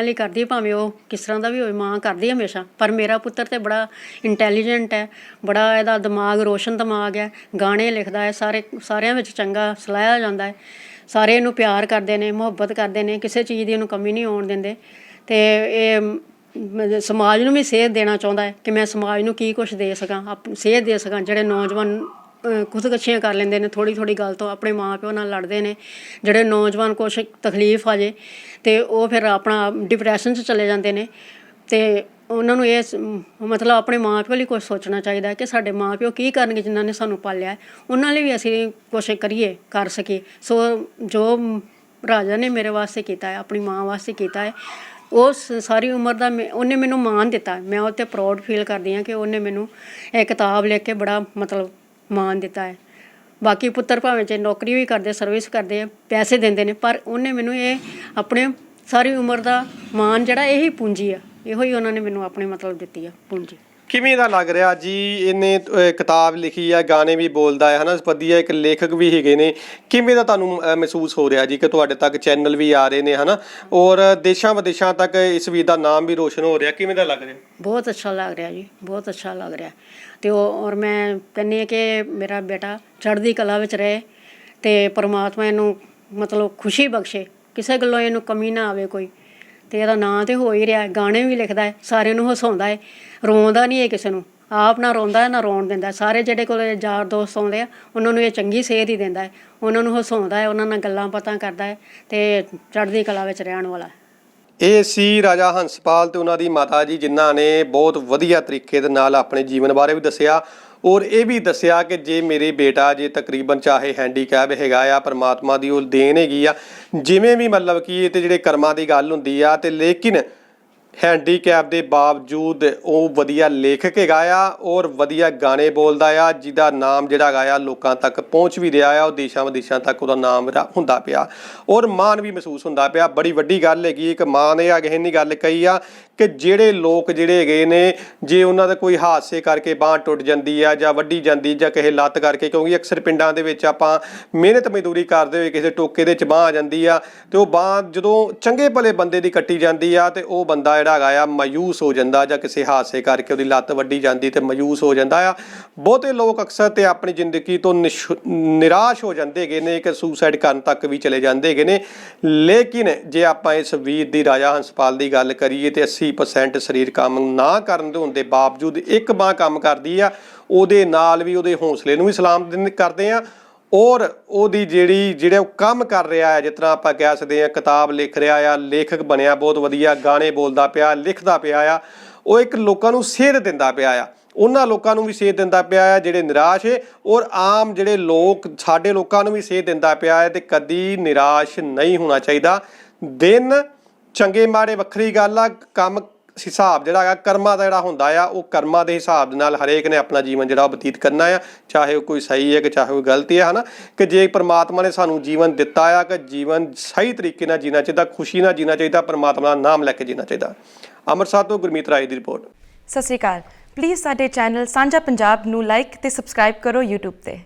ਲਈ ਕਰਦੀ ਹੈ, ਭਾਵੇਂ ਉਹ ਕਿਸ ਤਰ੍ਹਾਂ ਦਾ ਵੀ ਹੋਵੇ, ਮਾਂ ਕਰਦੀ ਹਮੇਸ਼ਾ। ਪਰ ਮੇਰਾ ਪੁੱਤਰ ਤੇ ਬੜਾ ਇੰਟੈਲੀਜੈਂਟ ਹੈ, ਬੜਾ ਇਹਦਾ ਦਿਮਾਗ ਰੋਸ਼ਨ ਦਿਮਾਗ ਹੈ, ਗਾਣੇ ਲਿਖਦਾ ਹੈ, ਸਾਰਿਆਂ ਵਿੱਚ ਚੰਗਾ ਸਲਾਹਿਆ ਜਾਂਦਾ ਹੈ। ਸਾਰੇ ਇਹਨੂੰ ਪਿਆਰ ਕਰਦੇ ਨੇ, ਮੁਹੱਬਤ ਕਰਦੇ ਨੇ, ਕਿਸੇ ਚੀਜ਼ ਦੀ ਇਹਨੂੰ ਕਮੀ ਨਹੀਂ ਆਉਣ ਦਿੰਦੇ। ਤੇ ਇਹ ਸਮਾਜ ਨੂੰ ਵੀ ਸੇਧ ਦੇਣਾ ਚਾਹੁੰਦਾ ਹੈ ਕਿ ਮੈਂ ਸਮਾਜ ਨੂੰ ਕੀ ਕੁਛ ਦੇ ਸਕਾਂ, ਸੇਧ ਦੇ ਸਕਾਂ। ਜਿਹੜੇ ਨੌਜਵਾਨ ਖੁਦਕਸ਼ੀਆਂ ਕਰ ਲੈਂਦੇ ਨੇ ਥੋੜ੍ਹੀ ਗੱਲ ਤੋਂ, ਆਪਣੇ ਮਾਂ ਪਿਓ ਨਾਲ ਲੜਦੇ ਨੇ, ਜਿਹੜੇ ਨੌਜਵਾਨ ਕੁਛ ਤਕਲੀਫ ਆ ਜੇ ਤੇ ਉਹ ਫਿਰ ਆਪਣਾ ਡਿਪਰੈਸ਼ਨ 'ਚ ਚਲੇ ਜਾਂਦੇ ਨੇ। ਤੇ ਉਹਨਾਂ ਨੂੰ ਇਹ ਮਤਲਬ ਆਪਣੇ ਮਾਂ ਪਿਓ ਲਈ ਕੁਛ ਸੋਚਣਾ ਚਾਹੀਦਾ ਕਿ ਸਾਡੇ ਮਾਂ ਪਿਓ ਕੀ ਕਰਨਗੇ ਜਿਨ੍ਹਾਂ ਨੇ ਸਾਨੂੰ ਪਾਲਿਆ, ਉਹਨਾਂ ਲਈ ਵੀ ਅਸੀਂ ਕੁਛ ਕਰ ਸਕੀਏ। ਸੋ ਜੋ ਰਾਜਾ ਨੇ ਮੇਰੇ ਵਾਸਤੇ ਕੀਤਾ ਹੈ, ਆਪਣੀ ਮਾਂ ਵਾਸਤੇ ਕੀਤਾ ਹੈ, ਉਸ ਸਾਰੀ ਉਮਰ ਦਾ ਉਹਨੇ ਮੈਨੂੰ ਮਾਣ ਦਿੱਤਾ। ਮੈਂ ਉਹ 'ਤੇ ਪ੍ਰਾਊਡ ਫੀਲ ਕਰਦੀ ਹਾਂ ਕਿ ਉਹਨੇ ਮੈਨੂੰ ਇਹ ਕਿਤਾਬ ਲਿਖ ਕੇ ਬੜਾ ਮਤਲਬ ਮਾਣ ਦਿੱਤਾ ਹੈ। ਬਾਕੀ ਪੁੱਤਰ ਭਾਵੇਂ ਜੇ ਨੌਕਰੀ ਵੀ ਕਰਦੇ, ਸਰਵਿਸ ਕਰਦੇ ਆ, ਪੈਸੇ ਦਿੰਦੇ ਨੇ, ਪਰ ਉਹਨੇ ਮੈਨੂੰ ਇਹ ਆਪਣੇ ਸਾਰੀ ਉਮਰ ਦਾ ਮਾਣ ਜਿਹੜਾ ਇਹੀ ਪੂੰਜੀ ਆ, ਇਹੋ ਹੀ ਉਹਨਾਂ ਨੇ ਮੈਨੂੰ ਆਪਣੀ ਮਤਲਬ ਦਿੱਤੀ ਆ ਪੂੰਜੀ। ਕਿਵੇਂ ਦਾ ਲੱਗ ਰਿਹਾ ਜੀ? ਇਹਨੇ ਕਿਤਾਬ ਲਿਖੀ ਆ, ਗਾਣੇ ਵੀ ਬੋਲਦਾ ਹੈ, ਹਨਾ, ਵਧੀਆ ਇੱਕ ਲੇਖਕ ਵੀ ਹੈਗੇ ਨੇ। ਕਿਵੇਂ ਦਾ ਤੁਹਾਨੂੰ ਮਹਿਸੂਸ ਹੋ ਰਿਹਾ ਜੀ ਕਿ ਤੁਹਾਡੇ ਤੱਕ ਚੈਨਲ ਵੀ ਆ ਰਹੇ ਨੇ, ਹਨਾ, ਔਰ ਦੇਸ਼ਾਂ ਵਿਦੇਸ਼ਾਂ ਤੱਕ ਇਸ ਵੀਰ ਦਾ ਨਾਮ ਵੀ ਰੋਸ਼ਨ ਹੋ ਰਿਹਾ? ਕਿਵੇਂ ਦਾ ਲੱਗ ਰਿਹਾ? ਬਹੁਤ ਅੱਛਾ ਲੱਗ ਰਿਹਾ ਜੀ, ਬਹੁਤ ਅੱਛਾ ਲੱਗ ਰਿਹਾ। ਤੇ ਔਰ ਮੈਂ ਕਹਿੰਦੀ ਹਾਂ ਕਿ ਮੇਰਾ ਬੇਟਾ ਚੜ੍ਹਦੀ ਕਲਾ ਵਿੱਚ ਰਹੇ ਤੇ ਪਰਮਾਤਮਾ ਇਹਨੂੰ ਮਤਲਬ ਖੁਸ਼ੀ ਬਖਸ਼ੇ, ਕਿਸੇ ਗੱਲੋਂ ਇਹਨੂੰ ਕਮੀ ਨਾ ਆਵੇ ਕੋਈ। ਤੇ ਇਹਦਾ ਨਾਂ ਤੇ ਹੋ ਹੀ ਰਿਹਾ, ਗਾਣੇ ਵੀ ਲਿਖਦਾ ਹੈ, ਸਾਰਿਆਂ ਨੂੰ ਹਸਾਉਂਦਾ ਹੈ, ਰੋਂਦਾ ਨਹੀਂ ਹੈ ਕਿਸੇ ਨੂੰ, ਆਪ ਨਾ ਰੋਂਦਾ ਹੈ ਨਾ ਰੋਣ ਦਿੰਦਾ। ਸਾਰੇ ਜਿਹੜੇ ਕੋਲ ਯਾਰ ਦੋਸਤ ਆਉਂਦੇ ਆ ਉਹਨਾਂ ਨੂੰ ਇਹ ਚੰਗੀ ਸੇਧ ਹੀ ਦਿੰਦਾ ਹੈ, ਉਹਨਾਂ ਨੂੰ ਹਸਾਉਂਦਾ ਹੈ, ਉਹਨਾਂ ਨਾਲ ਗੱਲਾਂ ਬਾਤਾਂ ਕਰਦਾ ਹੈ ਤੇ ਚੜ੍ਹਦੀ ਕਲਾ ਵਿੱਚ ਰਹਿਣ ਵਾਲਾ। ਇਹ ਸੀ ਰਾਜਾ ਹੰਸਪਾਲ ਤੇ ਉਹਨਾਂ ਦੀ ਮਾਤਾ ਜੀ, ਜਿਨ੍ਹਾਂ ਨੇ ਬਹੁਤ ਵਧੀਆ ਤਰੀਕੇ ਦੇ ਨਾਲ ਆਪਣੇ ਜੀਵਨ ਬਾਰੇ ਵੀ ਦੱਸਿਆ ਔਰ ਇਹ ਵੀ ਦੱਸਿਆ ਕਿ ਜੇ ਮੇਰੇ ਬੇਟਾ ਜੇ ਤਕਰੀਬਨ ਚਾਹੇ ਹੈਂਡੀਕੈਪ ਹੈਗਾ ਆ, ਪਰਮਾਤਮਾ ਦੀ ਉਹ ਦੇਣ ਹੈਗੀ ਆ, ਜਿਵੇਂ ਵੀ ਮਤਲਬ ਕਿ ਇਹ ਤੇ ਜਿਹੜੇ ਕਰਮਾਂ ਦੀ ਗੱਲ ਹੁੰਦੀ ਆ, ਤੇ ਲੇਕਿਨ ਹੈਂਡੀਕੈਪ ਦੇ ਬਾਵਜੂਦ ਉਹ ਵਧੀਆ ਲੇਖਕ ਹੈਗਾ ਆ ਔਰ ਵਧੀਆ ਗਾਣੇ ਬੋਲਦਾ ਆ, ਜਿਹਦਾ ਨਾਮ ਜਿਹੜਾ ਹੈਗਾ ਆ ਲੋਕਾਂ ਤੱਕ ਪਹੁੰਚ ਵੀ ਰਿਹਾ ਆ, ਉਹ ਦੇਸ਼ਾਂ ਵਿਦੇਸ਼ਾਂ ਤੱਕ ਉਹਦਾ ਨਾਮ ਹੁੰਦਾ ਪਿਆ ਔਰ ਮਾਣ ਵੀ ਮਹਿਸੂਸ ਹੁੰਦਾ ਪਿਆ। ਬੜੀ ਵੱਡੀ ਗੱਲ ਹੈਗੀ। ਇੱਕ ਮਾਂ ਨੇ ਅਗੇ ਨਹੀਂ ਗੱਲ ਕਹੀ ਆ ਕਿ ਜਿਹੜੇ ਲੋਕ ਜਿਹੜੇ ਹੈਗੇ ਨੇ, ਜੇ ਉਹਨਾਂ ਦਾ ਕੋਈ ਹਾਦਸੇ ਕਰਕੇ ਬਾਂਹ ਟੁੱਟ ਜਾਂਦੀ ਆ ਜਾਂ ਵੱਢੀ ਜਾਂਦੀ ਜਾਂ ਕਿਸੇ ਲੱਤ ਕਰਕੇ, ਕਿਉਂਕਿ ਅਕਸਰ ਪਿੰਡਾਂ ਦੇ ਵਿੱਚ ਆਪਾਂ ਮਿਹਨਤ ਮਜ਼ਦੂਰੀ ਕਰਦੇ ਹੋਏ ਕਿਸੇ ਟੋਕੇ ਦੇ ਵਿੱਚ ਬਾਂਹ ਆ ਜਾਂਦੀ ਆ, ਤੇ ਉਹ ਬਾਂਹ ਜਦੋਂ ਚੰਗੇ ਭਲੇ ਬੰਦੇ ਦੀ ਕੱਟੀ ਜਾਂਦੀ ਆ ਤੇ ਉਹ ਬੰਦਾ ਜਿਹੜਾ ਹੈਗਾ ਆ ਮਾਯੂਸ ਹੋ ਜਾਂਦਾ, ਜਾਂ ਕਿਸੇ ਹਾਦਸੇ ਕਰਕੇ ਉਹਦੀ ਲੱਤ ਵੱਢੀ ਜਾਂਦੀ ਤੇ ਮਾਯੂਸ ਹੋ ਜਾਂਦਾ ਆ। ਬਹੁਤੇ ਲੋਕ ਅਕਸਰ ਤੇ ਆਪਣੀ ਜ਼ਿੰਦਗੀ ਤੋਂ ਨਿਰਾਸ਼ ਹੋ ਜਾਂਦੇ ਹੈਗੇ ਨੇ, ਕਿ ਸੁਸਾਈਡ ਕਰਨ ਤੱਕ ਵੀ ਚਲੇ ਜਾਂਦੇ ਹੈਗੇ ਨੇ। ਲੇਕਿਨ ਜੇ ਆਪਾਂ ਇਸ ਵੀਰ ਦੀ, ਰਾਜਾ ਹੰਸਪਾਲ ਦੀ ਗੱਲ ਕਰੀਏ ਤੇ 80% ਸਰੀਰ ਕੰਮ ਨਾ ਕਰਨ ਦੇ ਹੋਣ ਦੇ ਬਾਵਜੂਦ ਇੱਕ ਬਾਂਹ ਕੰਮ ਕਰਦੀ ਆ, ਉਹਦੇ ਨਾਲ ਵੀ ਉਹਦੇ ਹੌਸਲੇ ਨੂੰ ਵੀ ਸਲਾਮ ਕਰਦੇ ਆ ਔਰ ਉਹਦੀ ਜਿਹੜਾ ਉਹ ਕੰਮ ਕਰ ਰਿਹਾ ਹੈ, ਜਿਸ ਤਰ੍ਹਾਂ ਆਪਾਂ ਕਹਿ ਸਕਦੇ ਹਾਂ ਕਿਤਾਬ ਲਿਖ ਰਿਹਾ ਆ, ਲੇਖਕ ਬਣਿਆ, ਬਹੁਤ ਵਧੀਆ ਗਾਣੇ ਬੋਲਦਾ ਪਿਆ, ਲਿਖਦਾ ਪਿਆ ਆ, ਉਹ ਇੱਕ ਲੋਕਾਂ ਨੂੰ ਸੇਧ ਦਿੰਦਾ ਪਿਆ ਆ। ਉਹਨਾਂ ਲੋਕਾਂ ਨੂੰ ਵੀ ਸੇਧ ਦਿੰਦਾ ਪਿਆ ਹੈ ਜਿਹੜੇ ਨਿਰਾਸ਼ ਹੈ, ਔਰ ਆਮ ਜਿਹੜੇ ਲੋਕ ਸਾਡੇ ਲੋਕਾਂ ਨੂੰ ਵੀ ਸੇਧ ਦਿੰਦਾ ਪਿਆ ਹੈ। ਤੇ ਕਦੀ ਨਿਰਾਸ਼ ਨਹੀਂ ਹੋਣਾ ਚਾਹੀਦਾ। ਦਿਨ ਚੰਗੇ ਮਾੜੇ ਵੱਖਰੀ ਗੱਲ ਆ, ਕੰਮ ਹਿਸਾਬ ਜਿਹੜਾ ਹੈਗਾ ਕਰਮਾਂ ਦਾ ਜਿਹੜਾ ਹੁੰਦਾ ਆ, ਉਹ ਕਰਮਾਂ ਦੇ ਹਿਸਾਬ ਦੇ ਨਾਲ ਹਰੇਕ ਨੇ ਆਪਣਾ ਜੀਵਨ ਜਿਹੜਾ ਉਹ ਬਤੀਤ ਕਰਨਾ ਆ, ਚਾਹੇ ਉਹ ਕੋਈ ਸਹੀ ਹੈ ਕਿ ਚਾਹੇ ਉਹ ਗਲਤ ਹੈ, ਹਨਾ। ਕਿ ਜੇ ਪਰਮਾਤਮਾ ਨੇ ਸਾਨੂੰ ਜੀਵਨ ਦਿੱਤਾ ਆ, ਕਿ ਜੀਵਨ ਸਹੀ ਤਰੀਕੇ ਨਾਲ ਜੀਣਾ ਚਾਹੀਦਾ, ਖੁਸ਼ੀ ਨਾਲ ਜੀਣਾ ਚਾਹੀਦਾ, ਪਰਮਾਤਮਾ ਦਾ ਨਾਮ ਲੈ ਕੇ ਜੀਣਾ ਚਾਹੀਦਾ। ਅੰਮ੍ਰਿਤਸਰ ਤੋਂ ਗੁਰਮੀਤ ਰਾਏ ਦੀ ਰਿਪੋਰਟ। ਸਤਿ ਸ਼੍ਰੀ ਅਕਾਲ। ਪਲੀਜ਼ ਸਾਡੇ ਚੈਨਲ ਸਾਂਝਾ ਪੰਜਾਬ ਨੂੰ ਲਾਈਕ ਤੇ ਸਬਸਕ੍ਰਾਈਬ ਕਰੋ YouTube ਤੇ।